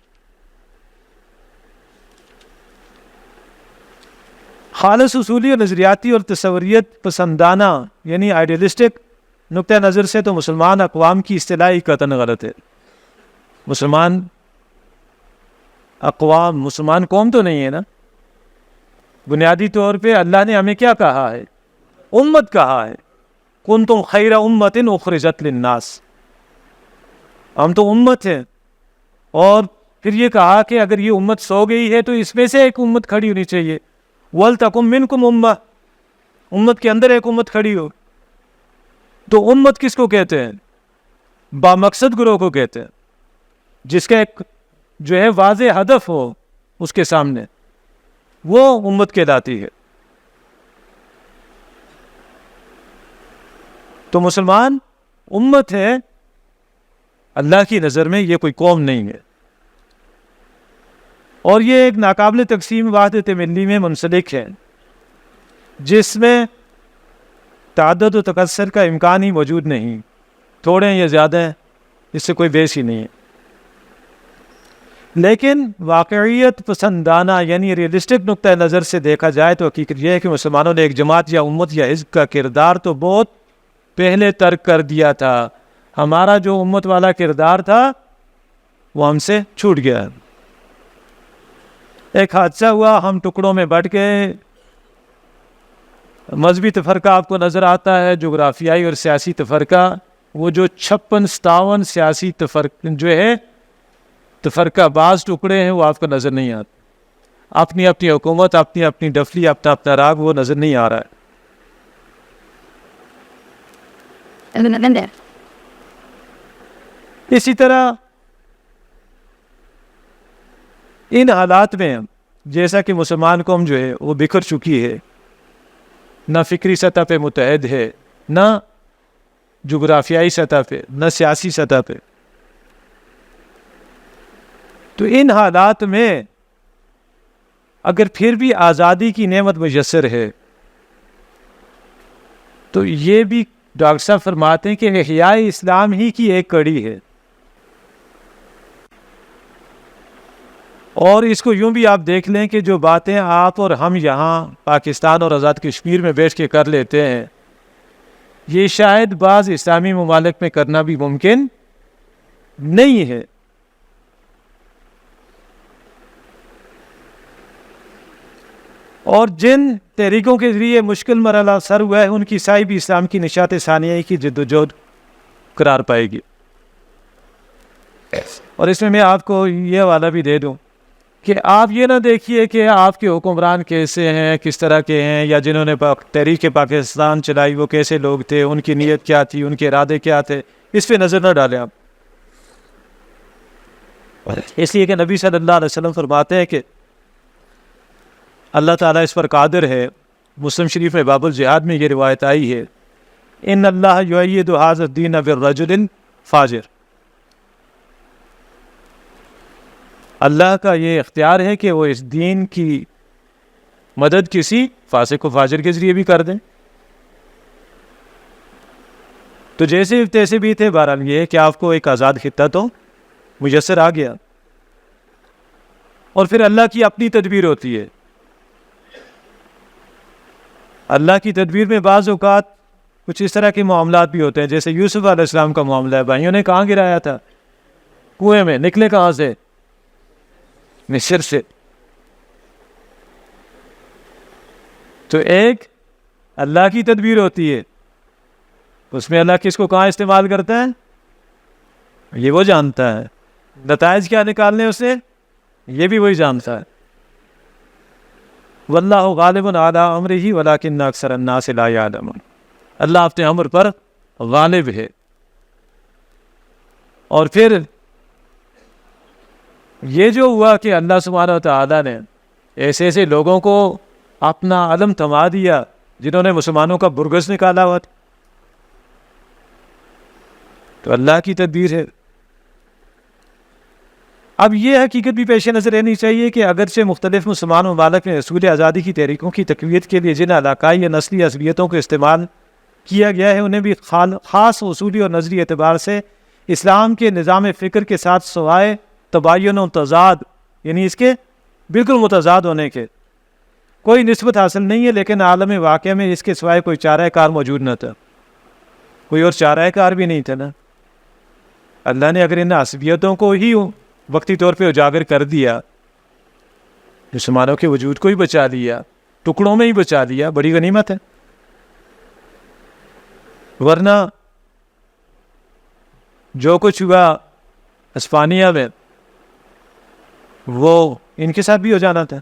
A: خالص اصولی اور نظریاتی اور تصوریت پسندانہ یعنی آئیڈیلسٹک نقطہ نظر سے تو مسلمان اقوام کی اصطلاح قطعاً غلط ہے۔ مسلمان اقوام، مسلمان قوم تو نہیں ہے نا۔ بنیادی طور پہ اللہ نے ہمیں کیا کہا ہے؟ امت کہا ہے، کنتم خیر امت اخرجت للناس، ہم تو امت ہیں، اور پھر یہ کہا کہ اگر یہ امت سو گئی ہے تو اس میں سے ایک امت کھڑی ہونی چاہیے، وَلْتَكُمْ مِنْكُمْ أُمَّةٌ، امت کے اندر ایک امت کھڑی ہو۔ تو امت کس کو کہتے ہیں؟ بامقصد گروہ کو کہتے ہیں، جس کا ایک واضح ہدف ہو اس کے سامنے، وہ امت کہلاتی ہے۔ تو مسلمان امت ہے، اللہ کی نظر میں یہ کوئی قوم نہیں ہے، اور یہ ایک ناقابل تقسیم وحدت ملی میں منسلک ہے، جس میں تعدد و تکثر کا امکان ہی موجود نہیں، تھوڑے ہیں یا زیادہ ہیں اس سے کوئی بیس ہی نہیں ہے۔ لیکن واقعیت پسندانہ یعنی ریئلسٹک نقطہ نظر سے دیکھا جائے تو حقیقت یہ ہے کہ مسلمانوں نے ایک جماعت یا امت یا حزب کا کردار تو بہت پہلے ترک کر دیا تھا۔ ہمارا جو امت والا کردار تھا وہ ہم سے چھوٹ گیا۔ ایک حادثہ ہوا، ہم ٹکڑوں میں بٹ گئے۔ مذہبی تفرقہ آپ کو نظر آتا ہے، جغرافیائی اور سیاسی تفرقہ، وہ جو 56-57 سیاسی تفرقہ بعض ٹکڑے ہیں وہ آپ کو نظر نہیں آتے۔ اپنی اپنی حکومت، اپنی اپنی ڈفلی، اپنا اپنا راگ وہ نظر نہیں آ رہا ہے۔ اسی طرح ان حالات میں جیسا کہ مسلمان قوم وہ بکھر چکی ہے، نہ فکری سطح پہ متحد ہے، نہ جغرافیائی سطح پہ، نہ سیاسی سطح پہ، تو ان حالات میں اگر پھر بھی آزادی کی نعمت میسر ہے تو یہ بھی ڈاکٹر صاحب فرماتے ہیں کہ احیاء اسلام ہی کی ایک کڑی ہے۔ اور اس کو یوں بھی آپ دیکھ لیں کہ جو باتیں آپ اور ہم یہاں پاکستان اور آزاد کشمیر میں بیٹھ کے کر لیتے ہیں، یہ شاید بعض اسلامی ممالک میں کرنا بھی ممکن نہیں ہے۔ اور جن تحریکوں کے ذریعے مشکل مرحلہ سر ہوا ہے، ان کی سائی بھی اسلام کی نشاط ثانیہ کی جد و جہد قرار پائے گی۔ اور اس میں آپ کو یہ حوالہ بھی دے دوں کہ آپ یہ نہ دیکھیے کہ آپ کے حکمران کیسے ہیں، کس طرح کے ہیں، یا جنہوں نے تحریک پاکستان چلائی وہ کیسے لوگ تھے، ان کی نیت کیا تھی، ان کے ارادے کیا تھے، اس پہ نظر نہ ڈالیں آپ۔ اس لیے کہ نبی صلی اللہ علیہ وسلم فرماتے ہیں کہ اللہ تعالیٰ اس پر قادر ہے۔ مسلم شریف میں باب الجہاد میں یہ روایت آئی ہے، ان اللہ یؤید ھذا الدین بالرجل فاجر، اللہ کا یہ اختیار ہے کہ وہ اس دین کی مدد کسی فاسق و فاجر کے ذریعے بھی کر دیں۔ تو جیسے تیسے بھی تھے، بہرحال یہ ہے کہ آپ کو ایک آزاد خطہ تو میسر آ گیا، اور پھر اللہ کی اپنی تدبیر ہوتی ہے۔ اللہ کی تدبیر میں بعض اوقات کچھ اس طرح کے معاملات بھی ہوتے ہیں، جیسے یوسف علیہ السلام کا معاملہ ہے، بھائیوں نے کہاں گرایا تھا؟ کنویں میں۔ نکلے کہاں سے؟ مصر سے۔ تو ایک اللہ کی تدبیر ہوتی ہے، اس میں اللہ کس کو کہاں استعمال کرتا ہے یہ وہ جانتا ہے، نتائج کیا نکالنے اسے یہ بھی وہی جانتا ہے۔ واللہ غالب علی امرہ ولکن اکثر الناس لا یعلمون، اللہ اپنے امر پر غالب ہے۔ اور پھر یہ جو ہوا کہ اللہ سبحانہ وتعالیٰ نے ایسے ایسے لوگوں کو اپنا علم تھما دیا جنہوں نے مسلمانوں کا برگز نکالا ہوا تھا، تو اللہ کی تدبیر ہے۔ اب یہ حقیقت بھی پیش نظر رہنی چاہیے کہ اگرچہ مختلف مسلمان ممالک میں اصول آزادی کی تحریکوں کی تقویت کے لیے جن علاقائی یا نسلی عصبیتوں کو استعمال کیا گیا ہے، انہیں بھی خاص اصولی اور نظری اعتبار سے اسلام کے نظام فکر کے ساتھ سوائے تباین و تضاد، یعنی اس کے بالکل متضاد ہونے کے کوئی نسبت حاصل نہیں ہے، لیکن عالم واقعہ میں اس کے سوائے کوئی چارہ کار موجود نہ تھا، کوئی اور چارہ کار بھی نہیں تھا نا۔ اللہ نے اگر ان عصبیتوں کو ہی وقتی طور پہ اجاگر کر دیا، مسلمانوں کے وجود کو ہی بچا لیا، ٹکڑوں میں ہی بچا لیا، بڑی غنیمت ہے۔ ورنہ جو کچھ ہوا اسپانیہ میں وہ ان کے ساتھ بھی ہو جانا تھا،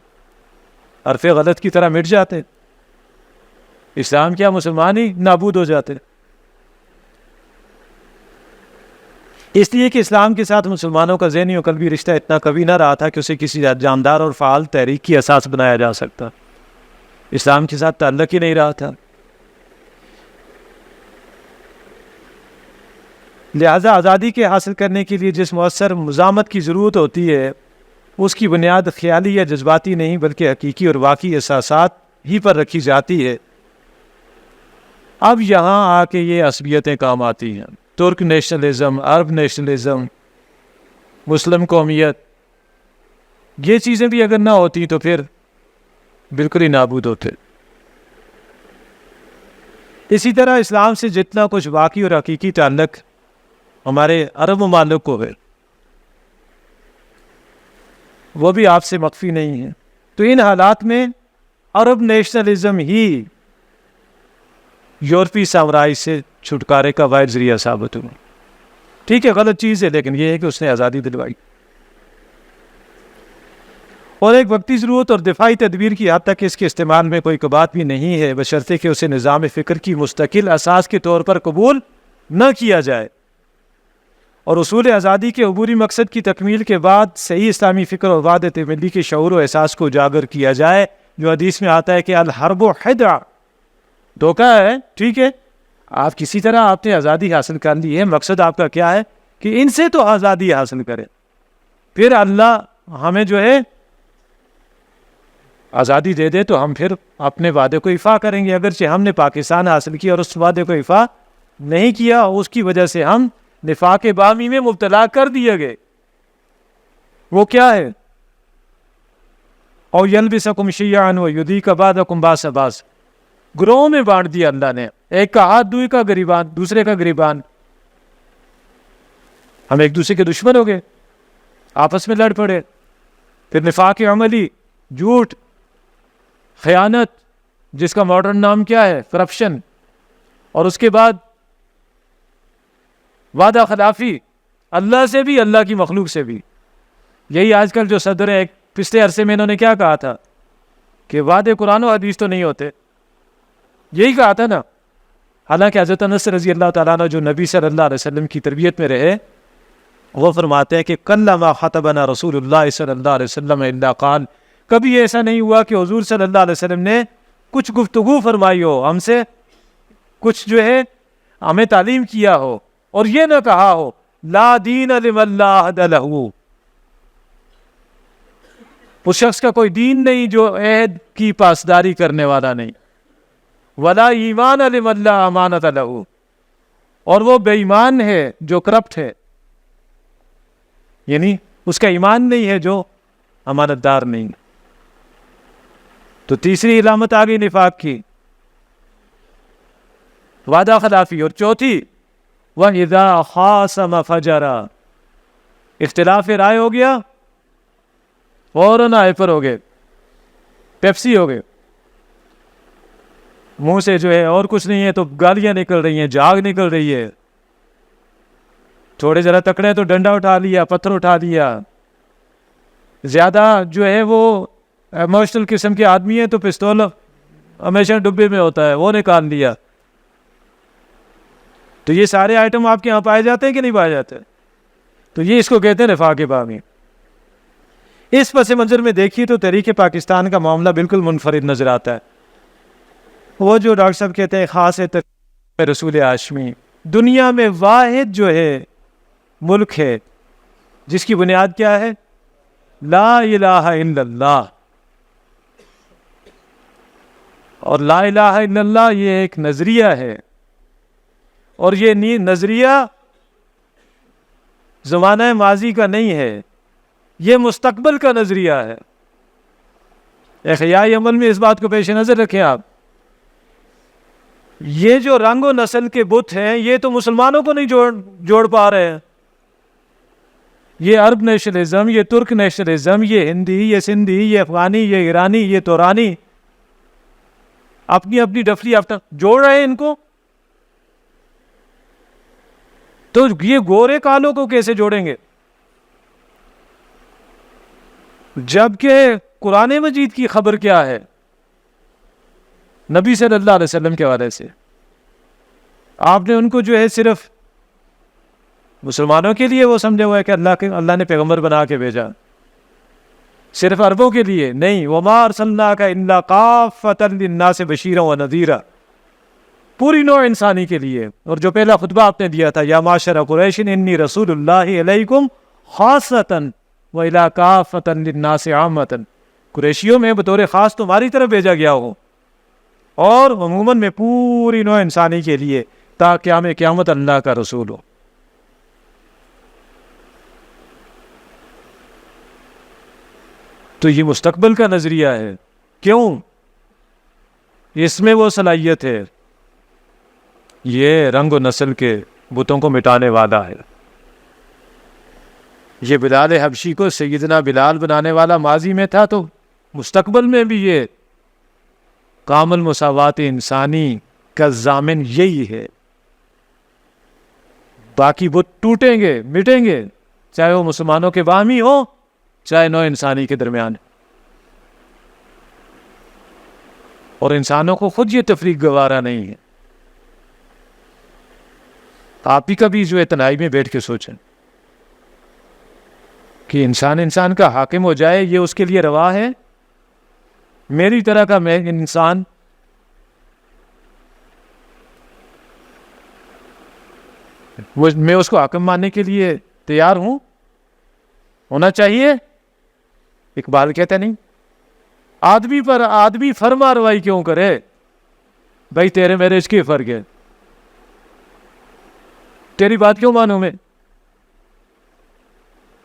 A: حرف غلط کی طرح مٹ جاتے، اسلام کیا مسلمان ہی نابود ہو جاتے۔ اس لیے کہ اسلام کے ساتھ مسلمانوں کا ذہنی و قلبی رشتہ اتنا قوی نہ رہا تھا کہ اسے کسی جاندار اور فعال تحریک کی اساس بنایا جا سکتا، اسلام کے ساتھ تعلق ہی نہیں رہا تھا۔ لہذا آزادی کے حاصل کرنے کے لیے جس مؤثر مزاحمت کی ضرورت ہوتی ہے، اس کی بنیاد خیالی یا جذباتی نہیں بلکہ حقیقی اور واقعی احساسات ہی پر رکھی جاتی ہے۔ اب یہاں آ کے یہ عصبیتیں کام آتی ہیں، ترک نیشنلزم، عرب نیشنلزم، مسلم قومیت، یہ چیزیں بھی اگر نہ ہوتی تو پھر بالکل ہی نابود ہوتے۔ اسی طرح اسلام سے جتنا کچھ واقعی اور حقیقی تعلق ہمارے عرب ممالک کو ہے، وہ بھی آپ سے مخفی نہیں ہے۔ تو ان حالات میں عرب نیشنلزم ہی یورپی سامراج سے چھٹکارے کا واحد ذریعہ ثابت ہوا۔ ٹھیک ہے، غلط چیز ہے، لیکن یہ ہے کہ اس نے آزادی دلوائی، اور ایک وقتی ضرورت اور دفاعی تدبیر کی حد تک اس کے استعمال میں کوئی کبات بھی نہیں ہے، بشرطے کہ اسے نظام فکر کی مستقل اساس کے طور پر قبول نہ کیا جائے، اور اصول آزادی کے عبوری مقصد کی تکمیل کے بعد صحیح اسلامی فکر اور وحدت ملی کے شعور و احساس کو اجاگر کیا جائے، جو حدیث میں آتا ہے کہ الحرب خدعہ، دھوکہ ہے۔ ٹھیک ہے، آپ کسی طرح آپ نے آزادی حاصل کر لی ہے، مقصد آپ کا کیا ہے کہ ان سے تو آزادی حاصل کرے، پھر اللہ ہمیں جو ہے آزادی دے دے تو ہم پھر اپنے وعدے کو ایفا کریں گے۔ اگرچہ ہم نے پاکستان حاصل کیا اور اس وعدے کو ایفا نہیں کیا، اس کی وجہ سے ہم نفاق بامی میں مبتلا کر دیے گئے۔ وہ کیا ہے؟ اور یلبسکم شیعا ویذیق بعضکم بأس بعض، گروہوں میں بانٹ دیا اللہ نے، ایک کا ہاتھ دوسرے کا گریبان، ہم ایک دوسرے کے دشمن ہو گئے، آپس میں لڑ پڑے۔ پھر نفاق عملی، جھوٹ، خیانت، جس کا ماڈرن نام کیا ہے، کرپشن، اور اس کے بعد وعدہ خلافی، اللہ سے بھی اللہ کی مخلوق سے بھی۔ یہی آج کل جو صدر ہیں، پچھلے عرصے میں انہوں نے کیا کہا تھا کہ وعدے قرآن و حدیث تو نہیں ہوتے، یہی کہا تھا نا۔ حالانکہ حضرت انس رضی اللہ تعالیٰ عنہ جو نبی صلی اللہ علیہ وسلم کی تربیت میں رہے، وہ فرماتے ہیں کہ کلما خطبنا رسول اللہ صلی اللہ علیہ وسلم الا قال، کبھی ایسا نہیں ہوا کہ حضور صلی اللہ علیہ وسلم نے کچھ گفتگو فرمائی ہو ہم سے، کچھ جو ہے ہمیں تعلیم کیا ہو، اور یہ نہ کہا ہو لا دین لمن لا عہد لہ، اس شخص کا کوئی دین نہیں جو عہد کی پاسداری کرنے والا نہیں، ولا ایمان لمن لا امانت لہ، اور وہ بے ایمان ہے جو کرپٹ ہے، یعنی اس کا ایمان نہیں ہے جو امانت دار نہیں۔ تو تیسری علامت آ گئی نفاق کی، وعدہ خلافی، اور چوتھی وَإِذَا خَاصَمَ فَجَرَ، اختلاف رائے ہو گیا فوراً ہائپر ہو گئے، پیپسی ہو گئے، منہ سے جو ہے اور کچھ نہیں ہے تو گالیاں نکل رہی ہیں، جھاگ نکل رہی ہے، تھوڑے ذرا تکڑے تو ڈنڈا اٹھا لیا، پتھر اٹھا لیا، زیادہ جو ہے وہ ایموشنل قسم کے آدمی ہیں تو پستول ہمیشہ ڈبے میں ہوتا ہے، وہ نکال لیا۔ تو یہ سارے آئٹم آپ کے یہاں پائے جاتے ہیں کہ نہیں پائے جاتے؟ تو یہ اس کو کہتے ہیں نفاق باغی۔ اس پس منظر میں دیکھیے تو تحریک پاکستان کا معاملہ بالکل منفرد نظر آتا ہے۔ وہ جو ڈاکٹر صاحب کہتے ہیں خاص ہے رسول ہاشمی، دنیا میں واحد جو ہے ملک ہے جس کی بنیاد کیا ہے؟ لا الہ الا اللہ، اور لا الہ الا اللہ یہ ایک نظریہ ہے، اور یہ نظریہ زمانہ ماضی کا نہیں ہے، یہ مستقبل کا نظریہ ہے۔ احیاء عمل میں اس بات کو پیش نظر رکھیں آپ، یہ جو رنگ و نسل کے بت ہیں یہ تو مسلمانوں کو نہیں جوڑ پا رہے ہیں، یہ عرب نیشنلزم، یہ ترک نیشنلزم، یہ ہندی، یہ سندھی، یہ افغانی، یہ ایرانی، یہ تورانی، اپنی اپنی ڈفلی آفتہ جوڑ رہے ہیں ان کو، تو یہ گورے کالوں کو کیسے جوڑیں گے؟ جبکہ قرآن مجید کی خبر کیا ہے نبی صلی اللہ علیہ وسلم کے حوالے سے؟ آپ نے ان کو جو ہے صرف مسلمانوں کے لیے وہ سمجھا ہوا ہے کہ اللہ نے پیغمبر بنا کے بھیجا، صرف عربوں کے لیے نہیں۔ وَمَا أَرْسَلْنَاكَ إِلَّا كَافَّةً لِلنَّاسِ بَشِيرًا وَنَذِيرًا، پوری نوع انسانی کے لیے۔ اور جو پہلا خطبہ آپ نے دیا تھا، یا معاشر قریش انی رسول اللہ علیکم خاصۃ وإلی کافۃ للناس عامۃ، قریشیوں میں بطور خاص تمہاری طرف بھیجا گیا ہو، اور عموماً میں پوری نوع انسانی کے لیے، تا قیامت اللہ کا رسول ہو۔ تو یہ مستقبل کا نظریہ ہے، کیوں؟ اس میں وہ صلاحیت ہے، یہ رنگ و نسل کے بتوں کو مٹانے والا ہے۔ یہ بلال حبشی کو سیدنا بلال بنانے والا ماضی میں تھا، تو مستقبل میں بھی یہ کامل مساوات انسانی کا ضامن یہی ہے۔ باقی بت ٹوٹیں گے، مٹیں گے، چاہے وہ مسلمانوں کے باہمی ہو، چاہے نوع انسانی کے درمیان۔ اور انسانوں کو خود یہ تفریق گوارا نہیں ہے۔ آپ ہی کبھی جو ہے تنہائی میں بیٹھ کے سوچیں کہ انسان کا حاکم ہو جائے، یہ اس کے لیے روا ہے؟ میری طرح کا میں انسان میں اس کو حاکم ماننے کے لیے تیار ہوں؟ ہونا چاہیے؟ اقبال کہتا نہیں، آدمی پر آدمی فرما روائی کیوں کرے، بھائی تیرے میرے اس کی فرق ہے، تیری بات کیوں مانوں میں؟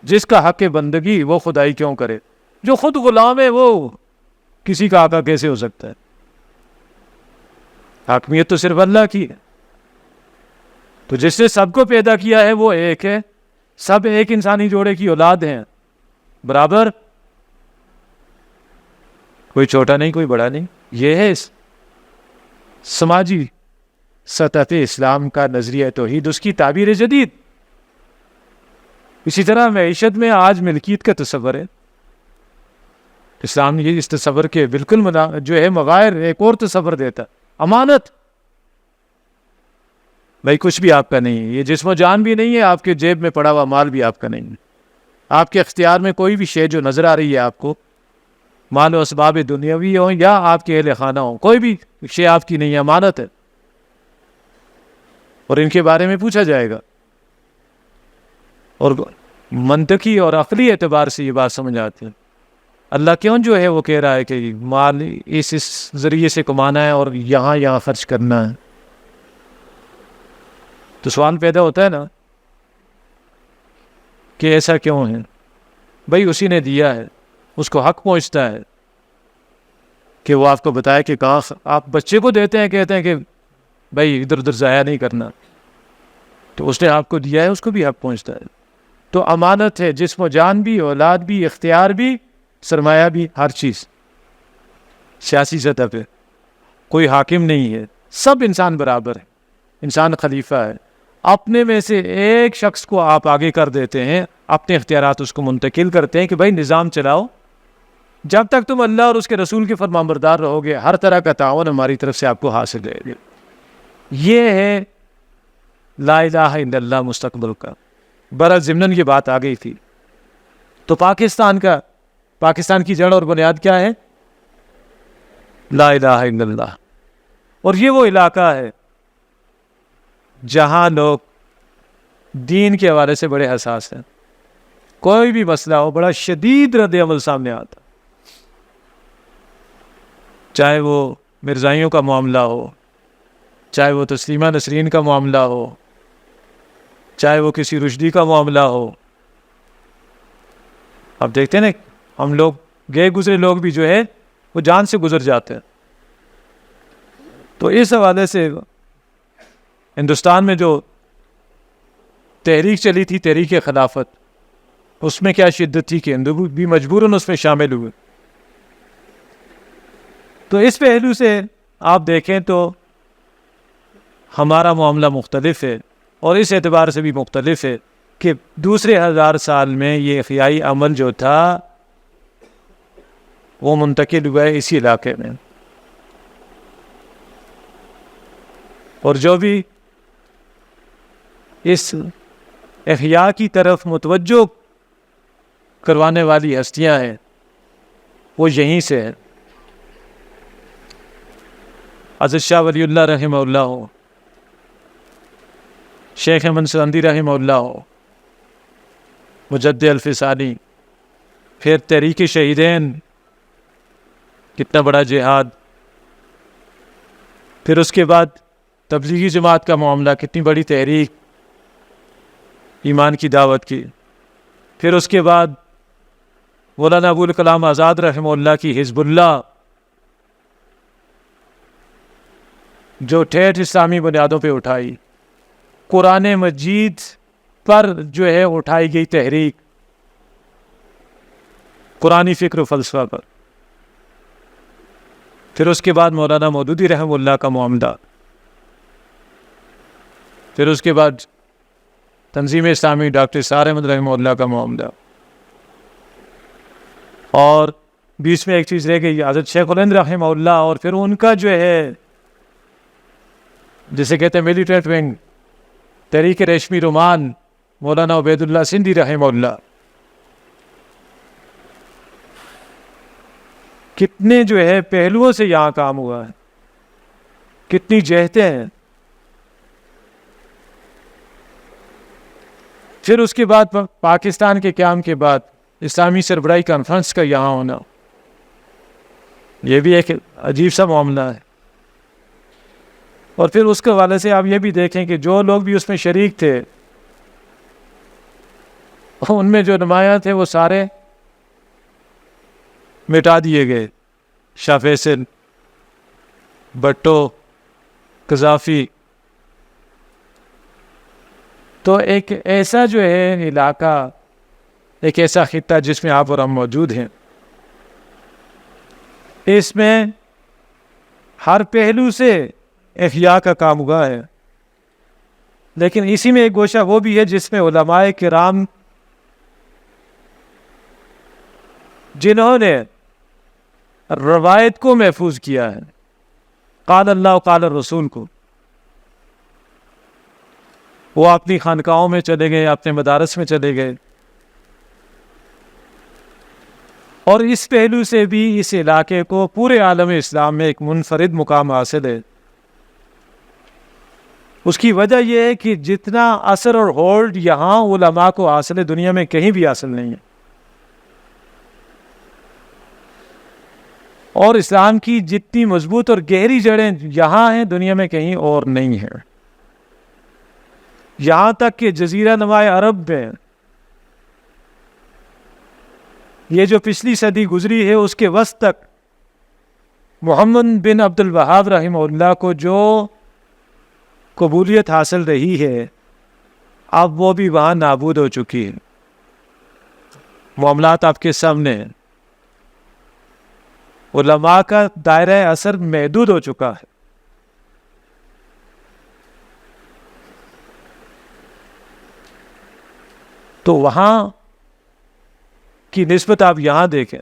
A: جس کا حق بندگی وہ خدائی کیوں کرے؟ جو خود غلام ہے وہ کسی کا آقا کیسے ہو سکتا ہے؟ حاکمیت تو صرف اللہ کی ہے. تو جس نے سب کو پیدا کیا ہے وہ ایک ہے، سب ایک انسانی جوڑے کی اولاد ہیں برابر، کوئی چھوٹا نہیں کوئی بڑا نہیں. یہ ہے سماجی سطح پہ اسلام کا نظریہ توحید، اس کی تعبیر جدید. اسی طرح معیشت میں آج ملکیت کا تصور ہے. اسلام یہ اس تصور کے بالکل جو ہے مغائر ایک اور تصور دیتا، امانت. بھائی کچھ بھی آپ کا نہیں ہے، یہ جسم و جان بھی نہیں ہے، آپ کے جیب میں پڑا ہوا مال بھی آپ کا نہیں ہے. آپ کے اختیار میں کوئی بھی شے جو نظر آ رہی ہے آپ کو، مال و اسباب دنیاوی ہوں یا آپ کے اہل خانہ ہوں، کوئی بھی شے آپ کی نہیں ہے، امانت ہے، اور ان کے بارے میں پوچھا جائے گا. اور منطقی اور عقلی اعتبار سے یہ بات سمجھ آتی ہے. اللہ کیوں جو ہے وہ کہہ رہا ہے کہ مال اس ذریعے سے کمانا ہے اور یہاں خرچ کرنا ہے؟ تو سوال پیدا ہوتا ہے نا کہ ایسا کیوں ہے؟ بھائی اسی نے دیا ہے، اس کو حق پہنچتا ہے کہ وہ آپ کو بتائے کہ کہاں. آپ بچے کو دیتے ہیں، کہتے ہیں کہ بھائی ادھر ادھر ضائع نہیں کرنا، تو اس نے آپ کو دیا ہے، اس کو بھی حق پہنچتا ہے. تو امانت ہے، جسم و جان بھی، اولاد بھی، اختیار بھی، سرمایہ بھی، ہر چیز. سیاسی سطح پہ کوئی حاکم نہیں ہے، سب انسان برابر ہے، انسان خلیفہ ہے. اپنے میں سے ایک شخص کو آپ آگے کر دیتے ہیں، اپنے اختیارات اس کو منتقل کرتے ہیں کہ بھائی نظام چلاؤ. جب تک تم اللہ اور اس کے رسول کے فرمانبردار رہو گے، ہر طرح کا تعاون ہماری طرف سے آپ کو حاصل ہے. یہ ہے لا الہ الا اللہ مستقبل کا. برا ضمن یہ بات آ گئی تھی. تو پاکستان کی جڑ اور بنیاد کیا ہے؟ لا الہ الا اللہ. اور یہ وہ علاقہ ہے جہاں لوگ دین کے حوالے سے بڑے حساس ہیں. کوئی بھی مسئلہ ہو بڑا شدید رد عمل سامنے آتا، چاہے وہ مرزائیوں کا معاملہ ہو، چاہے وہ تسلیمہ نسرین کا معاملہ ہو، چاہے وہ کسی رشدی کا معاملہ ہو. اب دیکھتے ہیں نا، ہم لوگ گئے گزرے لوگ بھی جو ہے وہ جان سے گزر جاتے ہیں. تو اس حوالے سے ہندوستان میں جو تحریک چلی تھی، تحریک خلافت، اس میں کیا شدت تھی کہ ہندو بھی مجبوراً اس میں شامل ہوئے. تو اس پہلو سے آپ دیکھیں تو ہمارا معاملہ مختلف ہے، اور اس اعتبار سے بھی مختلف ہے کہ دوسرے 1000 سال میں یہ احیائی عمل جو تھا وہ منتقل ہوا ہے اسی علاقے میں. اور جو بھی اس احیاء کی طرف متوجہ کروانے والی ہستیاں ہیں وہ یہیں سے ہیں. حضرت شاہ ولی اللہ رحمہ اللہ ہو، شیخ احمد سندی رحمہ اللہ ہو، مجد الفسانی، پھر تحریک شہیدین، کتنا بڑا جہاد، پھر اس کے بعد تبلیغی جماعت کا معاملہ، کتنی بڑی تحریک ایمان کی دعوت کی. پھر اس کے بعد مولانا ابوالکلام آزاد رحمہ اللہ کی حزب اللہ، جو ٹھیٹھ اسلامی بنیادوں پہ اٹھائی، قرآن مجید پر جو ہے اٹھائی گئی تحریک، قرآنی فکر و فلسفہ پر. پھر اس کے بعد مولانا مودودی رحمہ اللہ کا معاملہ، پھر اس کے بعد تنظیم اسلامی ڈاکٹر سار احمد رحمہ اللہ کا معاملہ. اور بیچ میں ایک چیز رہ گئی، حضرت شیخ الہند رحمہ اللہ، اور پھر ان کا جو ہے جسے کہتے ہیں ملیٹنٹ ونگ، تحریک ریشمی رومان، مولانا عبید اللہ سندھی رحمہ اللہ. کتنے جو ہے پہلوؤں سے یہاں کام ہوا ہے، کتنی جہتیں ہیں. پھر اس کے بعد پاکستان کے قیام کے بعد اسلامی سربراہی کانفرنس کا یہاں ہونا، یہ بھی ایک عجیب سا معاملہ ہے. اور پھر اس کے حوالے سے آپ یہ بھی دیکھیں کہ جو لوگ بھی اس میں شریک تھے، ان میں جو نمایاں تھے وہ سارے مٹا دیے گئے، شاہ فیصل، بھٹو، قذافی. تو ایک ایسا جو ہے علاقہ، ایک ایسا خطہ جس میں آپ اور ہم موجود ہیں، اس میں ہر پہلو سے احیاء کا کام ہوا ہے. لیکن اسی میں ایک گوشہ وہ بھی ہے جس میں علماء کرام جنہوں نے روایت کو محفوظ کیا ہے، قال اللہ قال الرسول کو، وہ اپنی خانقاہوں میں چلے گئے، اپنے مدارس میں چلے گئے. اور اس پہلو سے بھی اس علاقے کو پورے عالم اسلام میں ایک منفرد مقام حاصل ہے. اس کی وجہ یہ ہے کہ جتنا اثر اور ہولڈ یہاں علماء کو حاصل ہے، دنیا میں کہیں بھی حاصل نہیں ہے. اور اسلام کی جتنی مضبوط اور گہری جڑیں یہاں ہیں، دنیا میں کہیں اور نہیں ہیں. یہاں تک کہ جزیرہ نما عرب میں یہ جو پچھلی صدی گزری ہے، اس کے وسط تک محمد بن عبد الوہاب رحمہ اللہ کو جو قبولیت حاصل رہی ہے، اب وہ بھی وہاں نابود ہو چکی ہے. معاملات آپ کے سامنے ہیں. علماء کا دائرہ اثر محدود ہو چکا ہے. تو وہاں کی نسبت آپ یہاں دیکھیں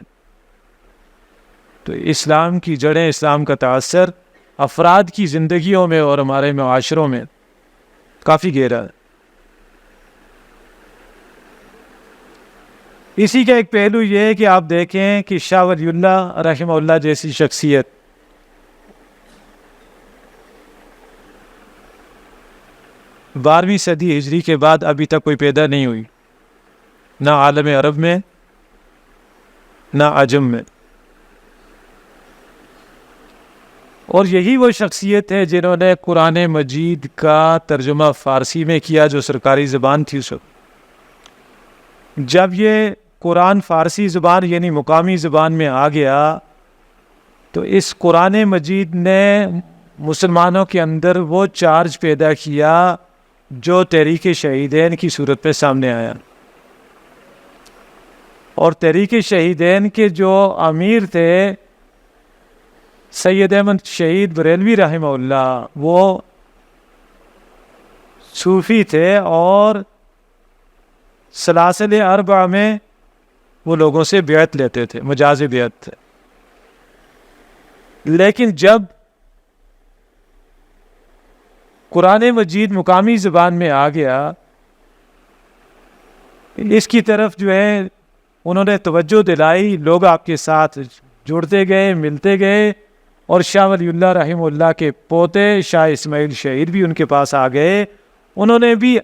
A: تو اسلام کی جڑیں، اسلام کا تاثر افراد کی زندگیوں میں اور ہمارے معاشروں میں کافی گہرا ہے. اسی کا ایک پہلو یہ ہے کہ آپ دیکھیں کہ شاہ ولی اللہ رحمہ اللہ جیسی شخصیت بارہویں صدی ہجری کے بعد ابھی تک کوئی پیدا نہیں ہوئی، نہ عالم عرب میں نہ عجم میں. اور یہی وہ شخصیت ہے جنہوں نے قرآن مجید کا ترجمہ فارسی میں کیا، جو سرکاری زبان تھی اس وقت. جب یہ قرآن فارسی زبان یعنی مقامی زبان میں آ گیا تو اس قرآن مجید نے مسلمانوں کے اندر وہ چارج پیدا کیا جو تحریک شہیدین کی صورت میں سامنے آیا. اور تحریک شہیدین کے جو امیر تھے سید احمد شہید بریلوی رحمہ اللہ، وہ صوفی تھے اور سلاسل اربع میں وہ لوگوں سے بیعت لیتے تھے، مجاز بیعت تھے. لیکن جب قرآن مجید مقامی زبان میں آ گیا، اس کی طرف جو ہے انہوں نے توجہ دلائی، لوگ آپ کے ساتھ جڑتے گئے، ملتے گئے. اور شاہ ولی اللہ رحمہ اللہ کے پوتے شاہ اسماعیل شہید بھی ان کے پاس آ گئے. انہوں نے بھی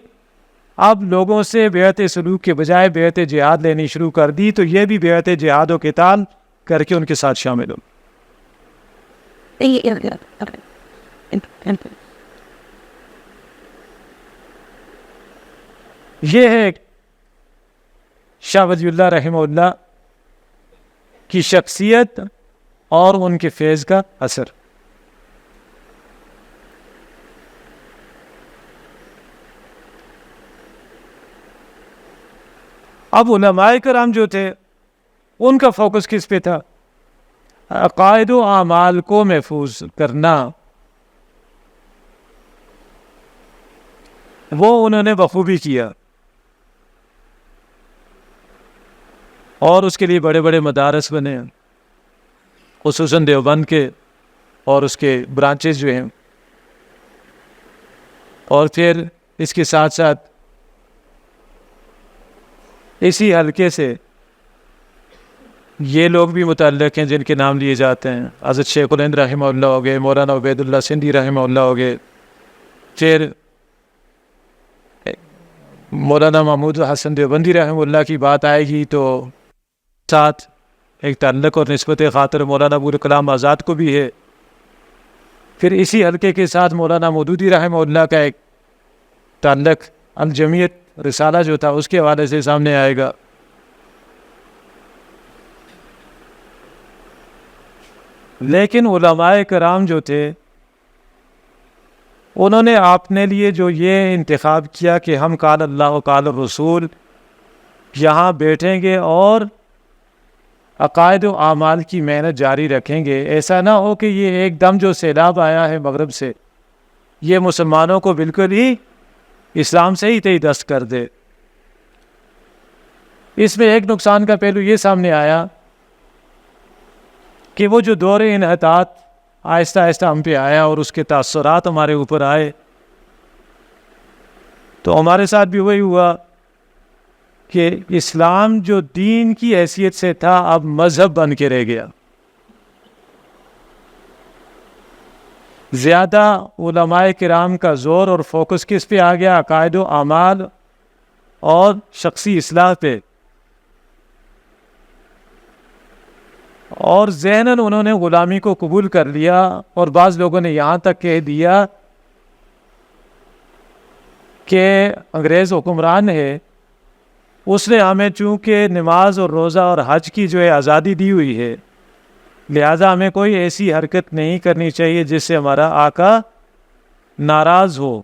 A: اب لوگوں سے بیعت سلوک کے بجائے بیعت جہاد لینی شروع کر دی، تو یہ بھی بیعت جہاد و قتال کر کے ان کے ساتھ شامل ہو. یہ ہے شاہ ولی اللہ رحمہ اللہ کی شخصیت اور ان کے فیض کا اثر. اب علماء کرام جو تھے ان کا فوکس کس پہ تھا؟ عقائد و اعمال کو محفوظ کرنا. وہ انہوں نے بخوبی کیا اور اس کے لیے بڑے بڑے مدارس بنے، خصوصاً دیوبند کے اور اس کے برانچز جو ہیں. اور پھر اس کے ساتھ ساتھ اسی حلقے سے یہ لوگ بھی متعلق ہیں جن کے نام لیے جاتے ہیں. حضرت شیخ الہند رحمہ اللہ ہو گئے، مولانا عبید اللہ سندھی رحمہ اللہ ہو گئے، پھر مولانا محمود حسن دیوبندی رحمہ اللہ کی بات آئے گی تو ساتھ ایک تعلق اور نسبت خاطر مولانا ابوالکلام آزاد کو بھی ہے. پھر اسی حلقے کے ساتھ مولانا مودودی رحمہ اللہ کا ایک تعلق الجمیت رسالہ جو تھا اس کے حوالے سے سامنے آئے گا. لیکن علماء کرام جو تھے انہوں نے اپنے لیے جو یہ انتخاب کیا کہ ہم قال اللہ و قال الرسول یہاں بیٹھیں گے اور عقائد و اعمال کی محنت جاری رکھیں گے. ایسا نہ ہو کہ یہ ایک دم جو سیلاب آیا ہے مغرب سے یہ مسلمانوں کو بالکل ہی اسلام سے ہی تہی دست کر دے. اس میں ایک نقصان کا پہلو یہ سامنے آیا کہ وہ جو دور انحطاط آہستہ آہستہ ہم پہ آیا اور اس کے تاثرات ہمارے اوپر آئے تو ہمارے ساتھ بھی وہی ہوا کہ اسلام جو دین کی حیثیت سے تھا اب مذہب بن کے رہ گیا. زیادہ علماء کرام کا زور اور فوکس کس پہ آ گیا؟ عقائد و اعمال اور شخصی اصلاح پہ. اور ذہناً انہوں نے غلامی کو قبول کر لیا اور بعض لوگوں نے یہاں تک کہہ دیا کہ انگریز حکمران ہے اس نے ہمیں چونکہ نماز اور روزہ اور حج کی جو ہے آزادی دی ہوئی ہے لہذا ہمیں کوئی ایسی حرکت نہیں کرنی چاہیے جس سے ہمارا آقا ناراض ہو.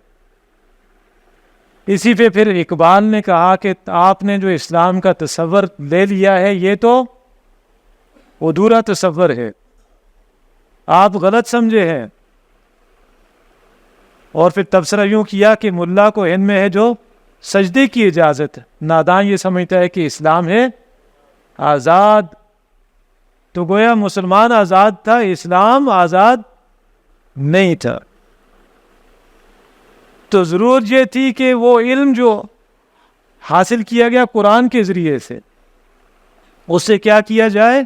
A: اسی پہ پھر اقبال نے کہا کہ آپ نے جو اسلام کا تصور لے لیا ہے یہ تو ادھورا تصور ہے، آپ غلط سمجھے ہیں. اور پھر تبصرہ یوں کیا کہ ملا کو ہند میں ہے جو سجدے کی اجازت، نادان یہ سمجھتا ہے کہ اسلام ہے آزاد. تو گویا مسلمان آزاد تھا، اسلام آزاد نہیں تھا. تو ضرورت یہ تھی کہ وہ علم جو حاصل کیا گیا قرآن کے ذریعے سے اس سے کیا کیا جائے؟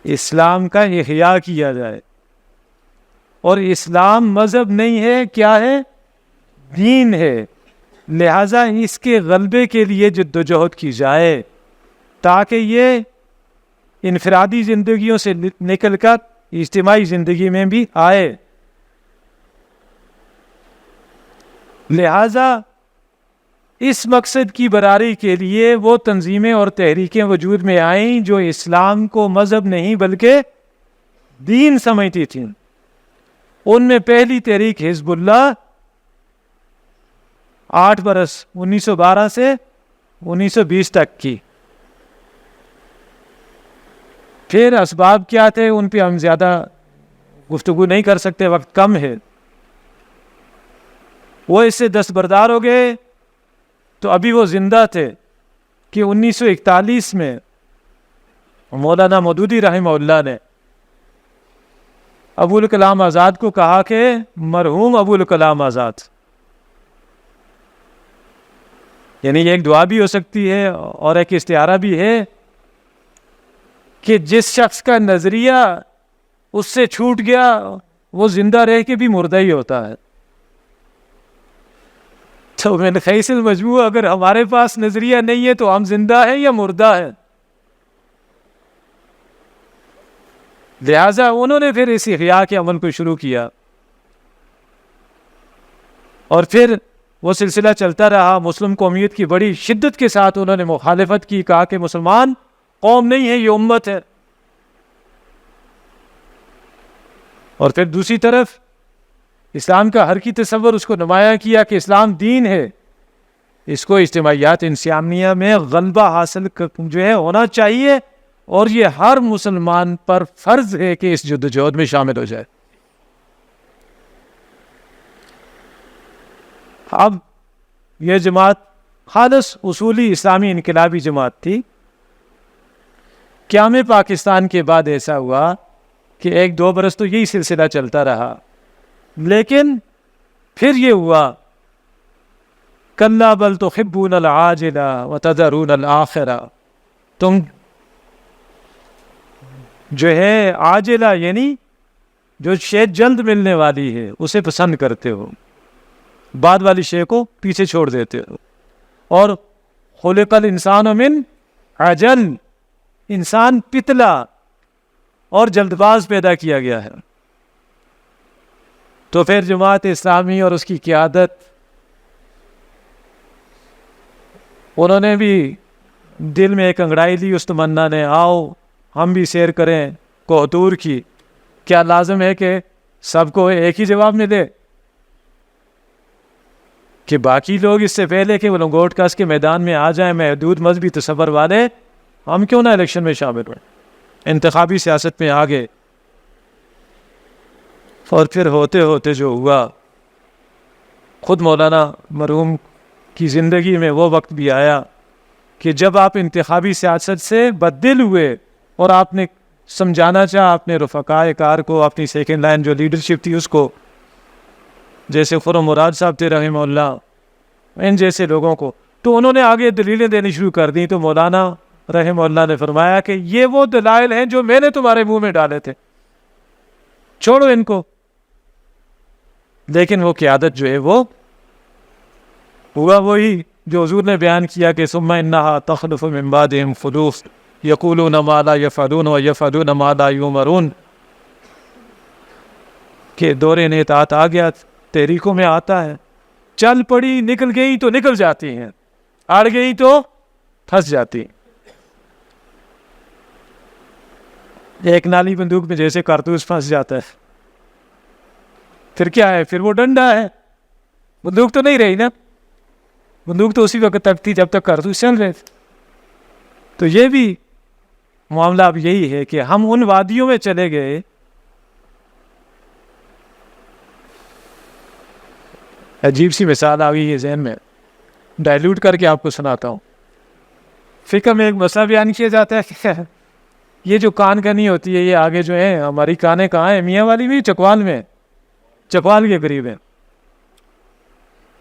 A: اسلام کا احیاء کیا جائے. اور اسلام مذہب نہیں ہے، کیا ہے؟ دین ہے. لہذا اس کے غلبے کے لیے جدوجہد کی جائے تاکہ یہ انفرادی زندگیوں سے نکل کر اجتماعی زندگی میں بھی آئے. لہذا اس مقصد کی براری کے لیے وہ تنظیمیں اور تحریکیں وجود میں آئیں جو اسلام کو مذہب نہیں بلکہ دین سمجھتی تھیں. ان میں پہلی تحریک حزب اللہ 8 برس 1912 سے 1920 تک کی. پھر اسباب کیا تھے ان پہ ہم زیادہ گفتگو نہیں کر سکتے، وقت کم ہے. وہ اس سے دستبردار ہو گئے تو ابھی وہ زندہ تھے کہ 1941 میں مولانا مودودی رحمہ اللہ نے ابوالکلام آزاد کو کہا کہ مرحوم ابوالکلام آزاد، یعنی یہ ایک دعا بھی ہو سکتی ہے اور ایک استعارہ بھی ہے کہ جس شخص کا نظریہ اس سے چھوٹ گیا وہ زندہ رہ کے بھی مردہ ہی ہوتا ہے. تو میں نے خیس المجموع اگر ہمارے پاس نظریہ نہیں ہے تو ہم زندہ ہیں یا مردہ ہیں. لہذا انہوں نے پھر اس احیاء کے عمل کو شروع کیا اور پھر وہ سلسلہ چلتا رہا. مسلم قومیت کی بڑی شدت کے ساتھ انہوں نے مخالفت کی، کہا کہ مسلمان قوم نہیں ہے، یہ امت ہے. اور پھر دوسری طرف اسلام کا ہر کی تصور اس کو نمایاں کیا کہ اسلام دین ہے، اس کو اجتماعیات انسانیہ میں غلبہ حاصل جو ہے ہونا چاہیے اور یہ ہر مسلمان پر فرض ہے کہ اس جدوجہد میں شامل ہو جائے. اب یہ جماعت خالص اصولی اسلامی انقلابی جماعت تھی. قیام پاکستان کے بعد ایسا ہوا کہ 1-2 برس تو یہی سلسلہ چلتا رہا، لیکن پھر یہ ہوا کلا بل تحبون العاجلہ وتذرون الآخرہ، تم جو ہے عاجلہ یعنی جو شے جلد ملنے والی ہے اسے پسند کرتے ہو، بعد والی شے کو پیچھے چھوڑ دیتے ہو. اور خلق الانسان من عجل، انسان پتلا اور جلد باز پیدا کیا گیا ہے. تو پھر جماعت اسلامی اور اس کی قیادت انہوں نے بھی دل میں ایک انگڑائی لی اس تمنا نے، آؤ ہم بھی سیر کریں کوہتور کی، کیا لازم ہے کہ سب کو ایک ہی جواب ملے؟ کہ باقی لوگ اس سے پہلے کہ وہ لنگوٹ کس کے میدان میں آ جائیں محدود مذہبی تصور والے، ہم کیوں نہ الیکشن میں شامل ہوئیں، انتخابی سیاست میں آگے؟ اور پھر ہوتے ہوتے جو ہوا، خود مولانا مرحوم کی زندگی میں وہ وقت بھی آیا کہ جب آپ انتخابی سیاست سے بددل ہوئے اور آپ نے سمجھانا چاہا اپنے رفقائے کار کو، اپنی سیکنڈ لائن جو لیڈرشپ تھی اس کو، جیسے خرم مراد صاحب تھے رحمہ اللہ، ان جیسے لوگوں کو، تو انہوں نے آگے دلیلیں دینی شروع کر دیں، تو مولانا رحمہ اللہ نے فرمایا کہ یہ وہ دلائل ہیں جو میں نے تمہارے منہ میں ڈالے تھے، چھوڑو ان کو۔ لیکن وہ قیادت جو ہے وہ ہوا وہی جو حضور نے بیان کیا کہ ثم انہا تخلف من بعدہم خلوف یقولون ما لا یفعلون ویفعلون ما لا یؤمرون، کہ دور انحطاط آ گیا، تحریکوں میں آتا ہے، چل پڑی نکل گئی تو نکل جاتی ہیں، اڑ گئی تو پھنس جاتی۔ ایک نالی بندوق میں جیسے کارتوس پھنس جاتا ہے، پھر کیا ہے؟ پھر وہ ڈنڈا ہے، بندوق تو نہیں رہی نا، بندوق تو اسی وقت تک تھی جب تک کارتوس چل رہے تھے۔ تو یہ بھی معاملہ اب یہی ہے کہ ہم ان وادیوں میں چلے گئے، عجیب سی مثال آ گئی ہے ذہن میں، ڈائلیوٹ کر کے آپ کو سناتا ہوں۔ فقہ میں ایک مسئلہ بیان کیا جاتا ہے کہ یہ جو کان کنی ہوتی ہے، یہ آگے جو ہے ہماری کانیں کہاں ہیں؟ میاں والی میں، چکوال میں، چکوال کے قریب ہے۔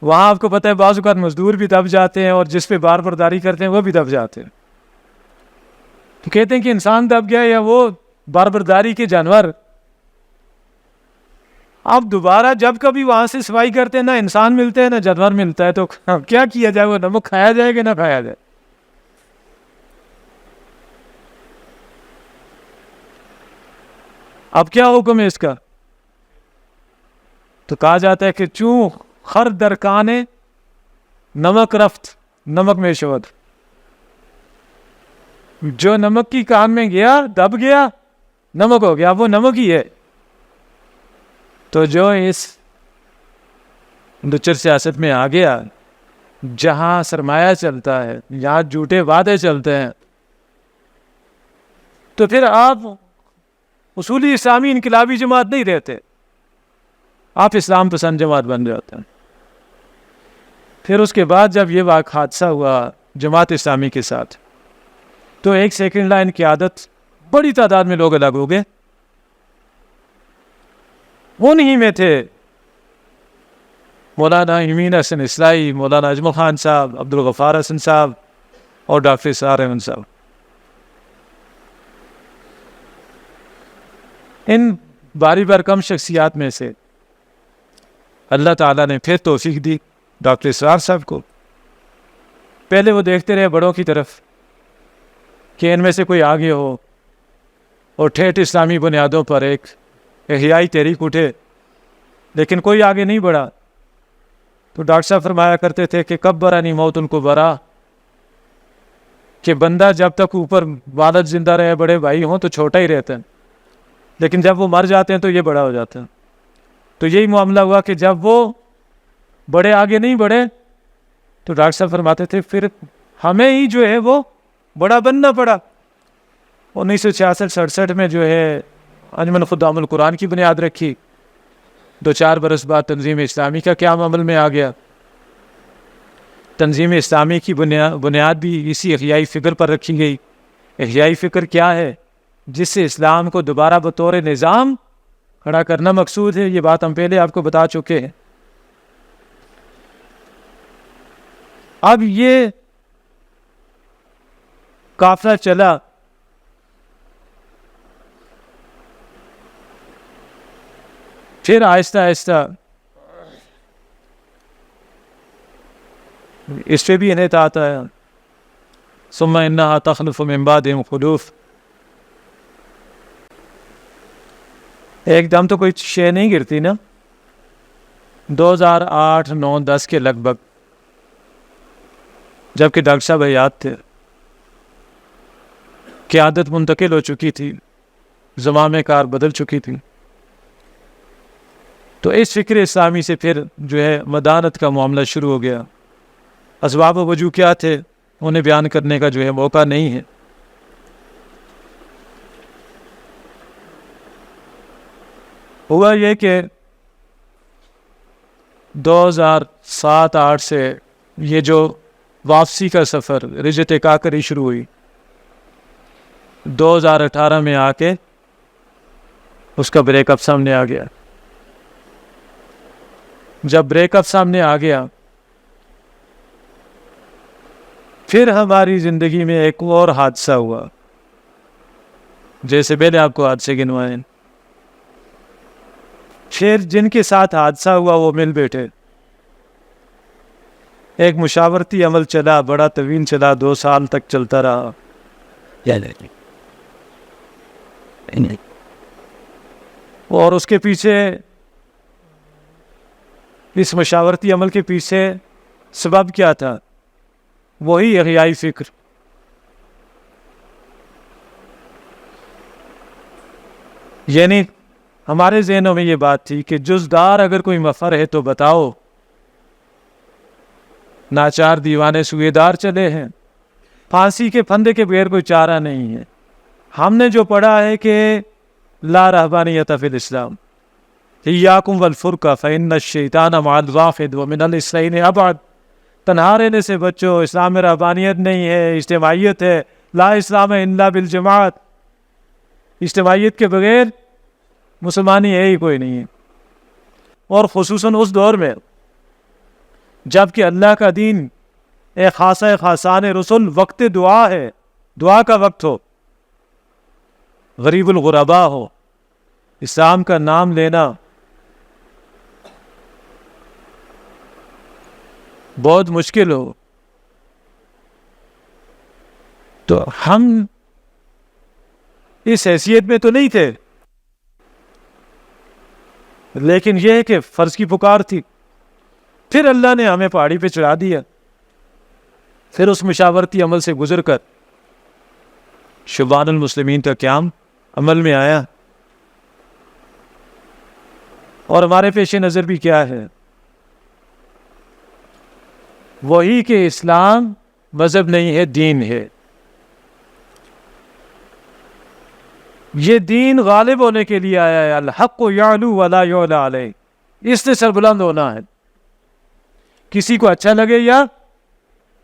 A: وہاں آپ کو پتہ ہے بعض اوقات مزدور بھی دب جاتے ہیں اور جس پہ بار برداری کرتے ہیں وہ بھی دب جاتے ہیں۔ تو کہتے ہیں کہ انسان دب گیا یا وہ بار برداری کے جانور۔ اب دوبارہ جب کبھی وہاں سے صفائی کرتے ہیں، نہ انسان ملتے ہیں نہ جانور ملتا ہے، تو کیا کیا جائے؟ وہ نمک کھایا جائے کہ نہ کھایا جائے؟ اب کیا حکم ہے اس کا؟ تو کہا جاتا ہے کہ چوں خر در کانے نمک رفت نمک میں شود، جو نمک کی کان میں گیا دب گیا، نمک ہو گیا، وہ نمک ہی ہے۔ تو جو اس لچر سیاست میں آ گیا، جہاں سرمایہ چلتا ہے، جہاں جھوٹے وعدے چلتے ہیں، تو پھر آپ اصولی اسلامی انقلابی جماعت نہیں رہتے، آپ اسلام پسند جماعت بن جاتے ہیں۔ پھر اس کے بعد جب یہ حادثہ ہوا جماعت اسلامی کے ساتھ، تو ایک سیکنڈ لائن قیادت، بڑی تعداد میں لوگ الگ ہو گئے۔ انہی میں تھے مولانا امین حسن اصلاحی، مولانا اجمل خان صاحب، عبدالغفار حسن صاحب اور ڈاکٹر اسرار احمد صاحب۔ ان باری برکم شخصیات میں سے اللہ تعالیٰ نے پھر توفیق دی ڈاکٹر اسرار صاحب کو۔ پہلے وہ دیکھتے رہے بڑوں کی طرف کہ ان میں سے کوئی آگے ہو، اور ٹھیٹھ اسلامی بنیادوں پر ایک احیائی تحریک اٹھے، لیکن کوئی آگے نہیں بڑھا۔ تو ڈاکٹر صاحب فرمایا کرتے تھے کہ کبرانی موت ان کو برا، کہ بندہ جب تک اوپر والد زندہ رہے، بڑے بھائی ہوں، تو چھوٹا ہی رہتا ہے، لیکن جب وہ مر جاتے ہیں تو یہ بڑا ہو جاتا ہے۔ تو یہی معاملہ ہوا کہ جب وہ بڑے آگے نہیں بڑھے، تو ڈاکٹر صاحب فرماتے تھے پھر ہمیں ہی جو ہے وہ بڑا بننا پڑا۔ 1966-67 میں جو ہے انجمن خدام القرآن کی بنیاد رکھی، 2-4 برس بعد تنظیم اسلامی کا قیام عمل میں آ گیا۔ تنظیم اسلامی کی بنیاد بھی اسی احیائی فکر پر رکھی گئی۔ احیائی فکر کیا ہے؟ جس سے اسلام کو دوبارہ بطور نظام کھڑا کرنا مقصود ہے۔ یہ بات ہم پہلے آپ کو بتا چکے ہیں۔ اب یہ قافلہ چلا، پھر آہستہ آہستہ اس پہ بھی انحطاط آیا۔ ثم انہا تخلف من بعدہم خلوف، ایک دم تو کوئی شے نہیں گرتی نا۔ 2008, 9, 10 کے لگ بھگ جب کہ ڈاکٹر صاحب حیات تھے، قیادت منتقل ہو چکی تھی، زمام کار بدل چکی تھی. تو اس فکر اسلامی سے پھر جو ہے مدانت کا معاملہ شروع ہو گیا. اسباب و وجوہ کیا تھے انہیں بیان کرنے کا جو ہے موقع نہیں ہے. ہوا یہ کہ 2007-8 سے یہ جو واپسی کا سفر رجت کاکری شروع ہوئی. 2018 میں آ کے اس کا بریک اپ سامنے آ گیا. جب بریک اپ سامنے آ گیا پھر ہماری زندگی میں ایک اور حادثہ ہوا. جیسے میں نے آپ کو حادثے گنوائے، پھر جن کے ساتھ حادثہ ہوا وہ مل بیٹھے. ایک مشاورتی عمل چلا، بڑا طویل چلا، 2 سال تک چلتا رہا. اور اس کے پیچھے، اس مشاورتی عمل کے پیچھے سبب کیا تھا؟ وہی احیائی فکر. یعنی ہمارے ذہنوں میں یہ بات تھی کہ جزدار اگر کوئی مفر ہے تو بتاؤ. ناچار دیوانے سوئے دار چلے ہیں، پھانسی کے پھندے کے بغیر کوئی چارہ نہیں ہے. ہم نے جو پڑھا ہے کہ لا رہبانیت فی الاسلام، ایاکم والفرقہ فإن الشیطان مع الواحد ومن الاثنین ابعد. تنہا رہنے سے بچو، اسلام میں رہبانیت نہیں ہے، اجتماعیت ہے. لا اسلام الا بالجماعت، اجتماعیت کے بغیر مسلمانی ہے ہی کوئی نہیں ہے. اور خصوصاً اس دور میں جب کہ اللہ کا دین ایک خاصہ خاصان رسول وقت دعا ہے، دعا کا وقت ہو، غریب الغربا ہو، اسلام کا نام لینا بہت مشکل ہو. تو ہم اس حیثیت میں تو نہیں تھے، لیکن یہ ہے کہ فرض کی پکار تھی. پھر اللہ نے ہمیں پہاڑی پہ چڑھا دیا. پھر اس مشاورتی عمل سے گزر کر شبان المسلمین کا قیام عمل میں آیا. اور ہمارے پیش نظر بھی کیا ہے؟ وہی کہ اسلام مذہب نہیں ہے، دین ہے. یہ دین غالب ہونے کے لیے آیا ہے. الحق یعلو ولا یعلی علیہ، اس نے سربلند ہونا ہے، کسی کو اچھا لگے یا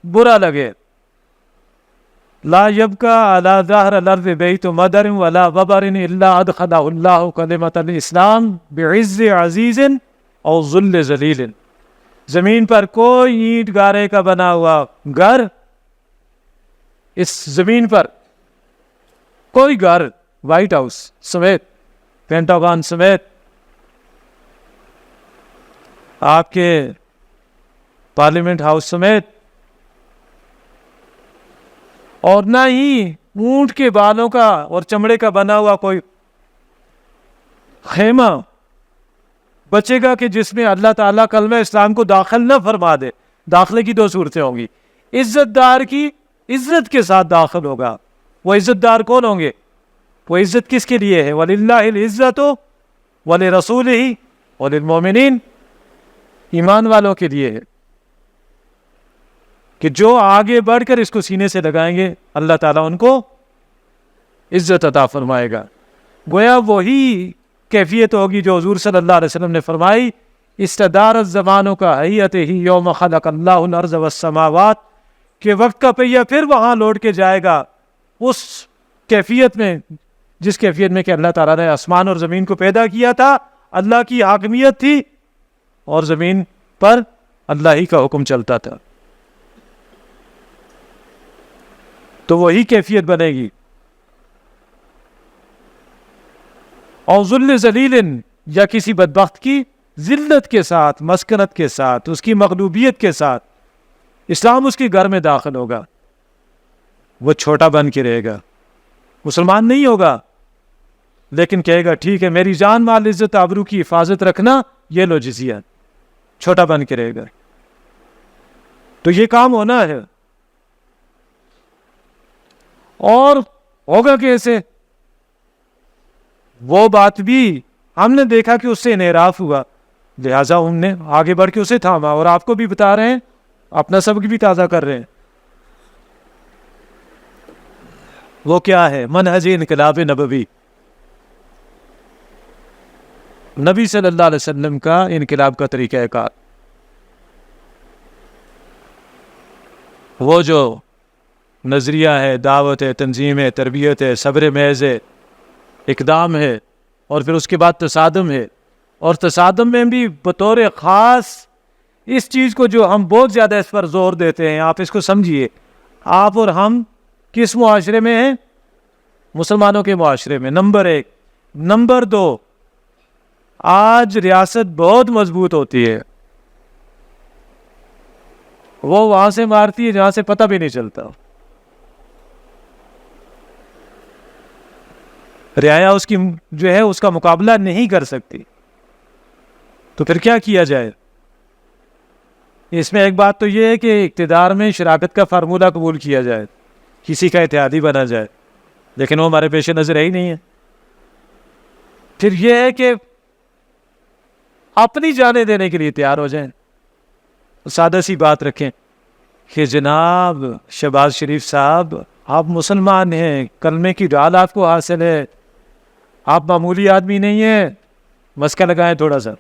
A: برا لگے. لا یبقى على ظہر الارض بیت مدر ولا وبر الا ادخلہ اللہ کلمۃ الاسلام بعز عزیز او ذل ذلیل. زمین پر کوئی اینٹ گارے کا بنا ہوا گھر، اس زمین پر کوئی گھر، وائٹ ہاؤس سمیت، پینٹاگون سمیت، آپ کے پارلیمنٹ ہاؤس سمیت، اور نہ ہی اونٹ کے بالوں کا اور چمڑے کا بنا ہوا کوئی خیمہ بچے گا کہ جس میں اللہ تعالیٰ کلمہ اسلام کو داخل نہ فرما دے. داخلے کی 2 صورتیں ہوں گی. عزت دار کی عزت کے ساتھ داخل ہوگا. وہ عزت دار کون ہوں گے؟ وہ عزت کس کے لیے ہے؟ وَلِلَّهِ الْعِزَّةُ وَلِرَسُولِهِ وَلِلْمُؤْمِنِينَ، ایمان والوں کے لیے ہے کہ جو آگے بڑھ کر اس کو سینے سے لگائیں گے اللہ تعالیٰ ان کو عزت عطا فرمائے گا. گویا وہی کیفیت ہوگی جو حضور صلی اللہ علیہ وسلم نے فرمائی، استدارت زمانوں کا حیت ہی یوم خلق اللہ الارض والسماوات، کہ وقت کا پہیہ پھر وہاں لوٹ کے جائے گا اس کیفیت میں جس کیفیت میں کہ اللہ تعالیٰ نے آسمان اور زمین کو پیدا کیا تھا. اللہ کی حاکمیت تھی اور زمین پر اللہ ہی کا حکم چلتا تھا. تو وہی کیفیت بنے گی. اور ذل ذلیل، یا کسی بدبخت کی ذلت کے ساتھ، مسکنت کے ساتھ، اس کی مغلوبیت کے ساتھ اسلام اس کے گھر میں داخل ہوگا، وہ چھوٹا بن کے رہے گا، مسلمان نہیں ہوگا، لیکن کہے گا ٹھیک ہے میری جان مال عزت آبرو کی حفاظت رکھنا، یہ لو جزیہ، چھوٹا بن کے رہے گا. تو یہ کام ہونا ہے. اور ہوگا کیسے؟ وہ بات بھی ہم نے دیکھا کہ اس سے انحراف ہوا، لہٰذا ہم نے آگے بڑھ کے اسے تھاما، اور آپ کو بھی بتا رہے ہیں، اپنا سبق بھی تازہ کر رہے ہیں۔ وہ کیا ہے؟ منہج انقلاب نبوی، نبی صلی اللہ علیہ وسلم کا انقلاب کا طریقہ کار۔ وہ جو نظریہ ہے، دعوت ہے، تنظیم ہے، تربیت ہے، صبر محض ہے، اقدام ہے، اور پھر اس کے بعد تصادم ہے، اور تصادم میں بھی بطور خاص اس چیز کو جو ہم بہت زیادہ اس پر زور دیتے ہیں، آپ اس کو سمجھیے، آپ اور ہم کس معاشرے میں ہیں؟ مسلمانوں کے معاشرے میں، نمبر 1۔ نمبر 2، آج ریاست بہت مضبوط ہوتی ہے، وہ وہاں سے مارتی ہے جہاں سے پتہ بھی نہیں چلتا، رعایا اس کی جو ہے اس کا مقابلہ نہیں کر سکتی، تو پھر کیا کیا جائے؟ اس میں ایک بات تو یہ ہے کہ اقتدار میں شراکت کا فارمولہ قبول کیا جائے، کسی کا اتحادی بنا جائے، لیکن وہ ہمارے پیش نظر ہی نہیں ہے۔ پھر یہ ہے کہ اپنی جانیں دینے کے لیے تیار ہو جائیں، سادہ سی بات رکھیں کہ جناب شہباز شریف صاحب، آپ مسلمان ہیں، کلمے کی ڈال آپ کو حاصل ہے، آپ معمولی آدمی نہیں ہیں، مسکہ لگائیں تھوڑا سا،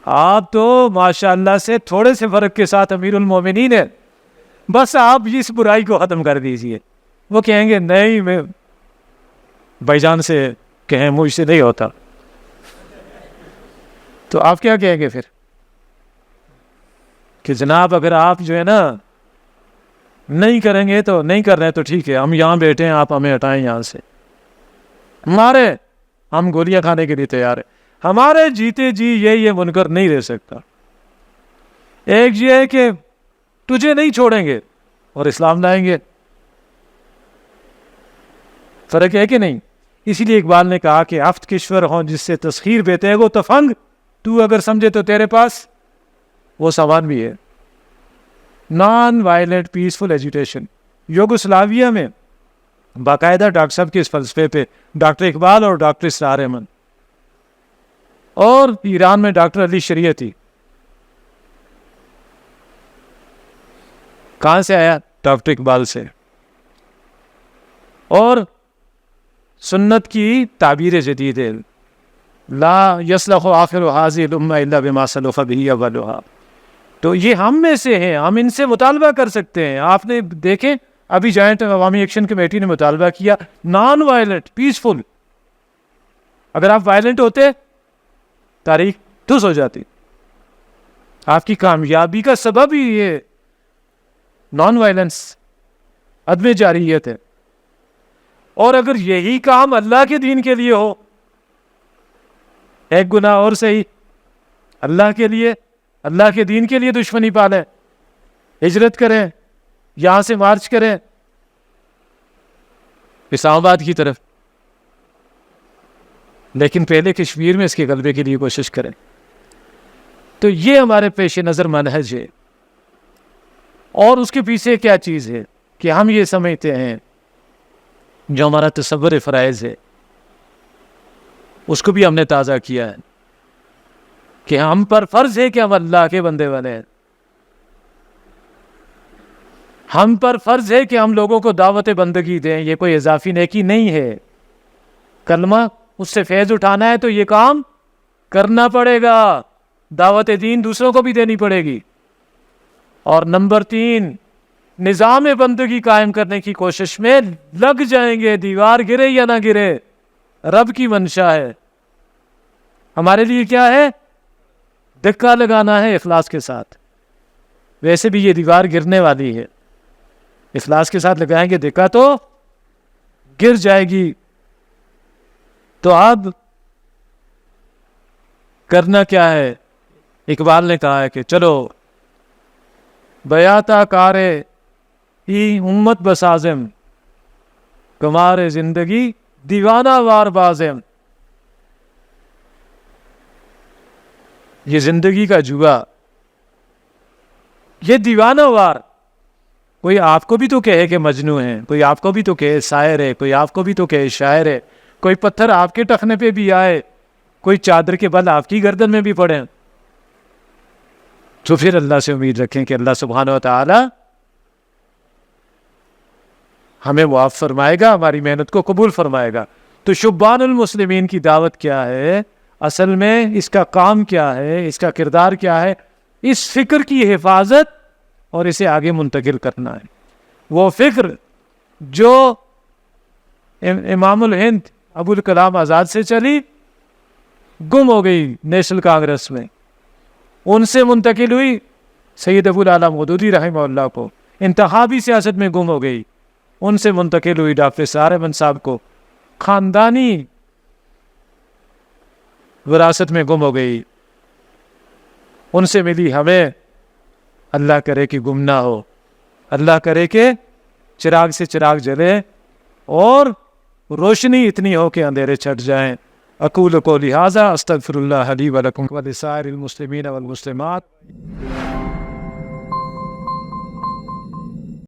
A: آپ تو ماشاءاللہ سے تھوڑے سے فرق کے ساتھ امیر المومنین ہیں، بس آپ اس برائی کو ختم کر دیجیے۔ وہ کہیں گے نہیں، میں بھائی جان سے کہیں، مجھ سے نہیں ہوتا، تو آپ کیا کہیں گے پھر؟ کہ جناب اگر آپ جو ہے نا نہیں کریں گے تو نہیں کر رہے تو ٹھیک ہے، ہم یہاں بیٹھے ہیں، آپ ہمیں ہٹائیں یہاں سے، ہمارے ہم گولیاں کھانے کے لیے تیار ہیں، ہمارے جیتے جی یہ منکر نہیں رہ سکتا۔ ایک یہ ہے کہ تجھے نہیں چھوڑیں گے اور اسلام لائیں گے، فرق ہے کہ نہیں؟ اسی لیے اقبال نے کہا کہ افت کشور ہوں جس سے تسخیر بیتے ہیں وہ تفنگ، تو اگر سمجھے تو تیرے پاس وہ سامان بھی ہے۔ نان وائلنٹ پیسفل ایجوٹیشن، یوگوسلاویا میں باقاعدہ ڈاکٹر صاحب کے اس فلسفے پہ ڈاکٹر اقبال اور ڈاکٹر اسرار احمد، اور ایران میں ڈاکٹر علی شریعتی، کہاں سے آیا؟ ڈاکٹر اقبال سے۔ اور سنت کی تعبیر جدید ہے، لا یصلح آخر هذه الامہ الا بما صلح به اولها، تو یہ ہم میں سے ہیں، ہم ان سے مطالبہ کر سکتے ہیں۔ آپ نے دیکھیں ابھی جوائنٹ عوامی ایکشن کمیٹی نے مطالبہ کیا نان وائلنٹ پیسفل، اگر آپ وائلنٹ ہوتے تاریخ ٹھس ہو جاتی۔ آپ کی کامیابی کا سبب ہی یہ نان وائلنس، عدم جارحیت ہے، اور اگر یہی کام اللہ کے دین کے لیے ہو، ایک گناہ اور صحیح، اللہ کے لیے، اللہ کے دین کے لیے دشمنی پالیں، ہجرت کریں، یہاں سے مارچ کریں اسلام آباد کی طرف، لیکن پہلے کشمیر میں اس کے غلبے کے لیے کوشش کریں۔ تو یہ ہمارے پیش نظر منہج ہے، اور اس کے پیچھے کیا چیز ہے کہ ہم یہ سمجھتے ہیں جو ہمارا تصور فرائض ہے اس کو بھی ہم نے تازہ کیا ہے کہ ہم پر فرض ہے کہ ہم اللہ کے بندے بنے، ہم پر فرض ہے کہ ہم لوگوں کو دعوت بندگی دیں، یہ کوئی اضافی نیکی نہیں ہے، کلمہ اس سے فیض اٹھانا ہے تو یہ کام کرنا پڑے گا، دعوت دین دوسروں کو بھی دینی پڑے گی۔ اور نمبر 3، نظام بندگی قائم کرنے کی کوشش میں لگ جائیں گے، دیوار گرے یا نہ گرے، رب کی منشا ہے، ہمارے لیے کیا ہے؟ دھکا لگانا ہے اخلاص کے ساتھ، ویسے بھی یہ دیوار گرنے والی ہے، اخلاص کے ساتھ لگائیں گے دھکا تو گر جائے گی۔ تو اب کرنا کیا ہے؟ اقبال نے کہا ہے کہ چلو بیاتا کارے ہی امت بسازم، کمار زندگی دیوانہ وار بازم، یہ زندگی کا جوا، یہ دیوانہ وار، کوئی آپ کو بھی تو کہے کہ مجنوں ہے، کوئی آپ کو بھی تو کہے شاعر ہے، کوئی آپ کو بھی تو کہے شاعر ہے، کوئی پتھر آپ کے ٹخنے پہ بھی آئے, کوئی چادر کے بل آپ کی گردن میں بھی پڑے, تو پھر اللہ سے امید رکھیں کہ اللہ سبحانہ و تعالی ہمیں معاف فرمائے گا, ہماری محنت کو قبول فرمائے گا. تو شبان المسلمین کی دعوت کیا ہے, اصل میں اس کا کام کیا ہے, اس کا کردار کیا ہے؟ اس فکر کی حفاظت اور اسے آگے منتقل کرنا ہے. وہ فکر جو امام الہند ابوالکلام آزاد سے چلی, گم ہو گئی نیشنل کانگریس میں, ان سے منتقل ہوئی سید ابوالعلا مودودی رحمہ اللہ کو, انتخابی سیاست میں گم ہو گئی, ان سے منتقل ہوئی ڈاکٹر سعد احمد صاحب کو, خاندانی وراثت میں گم ہو گئی, ان سے ملی ہمیں. اللہ کرے کہ گم نہ ہو, اللہ کرے کہ چراغ سے چراغ جلے اور روشنی اتنی ہو کہ اندھیرے چھٹ جائیں. اقول قولی ھذا استغفر اللہ لی ولکم ولسائر المسلمین والمسلمات.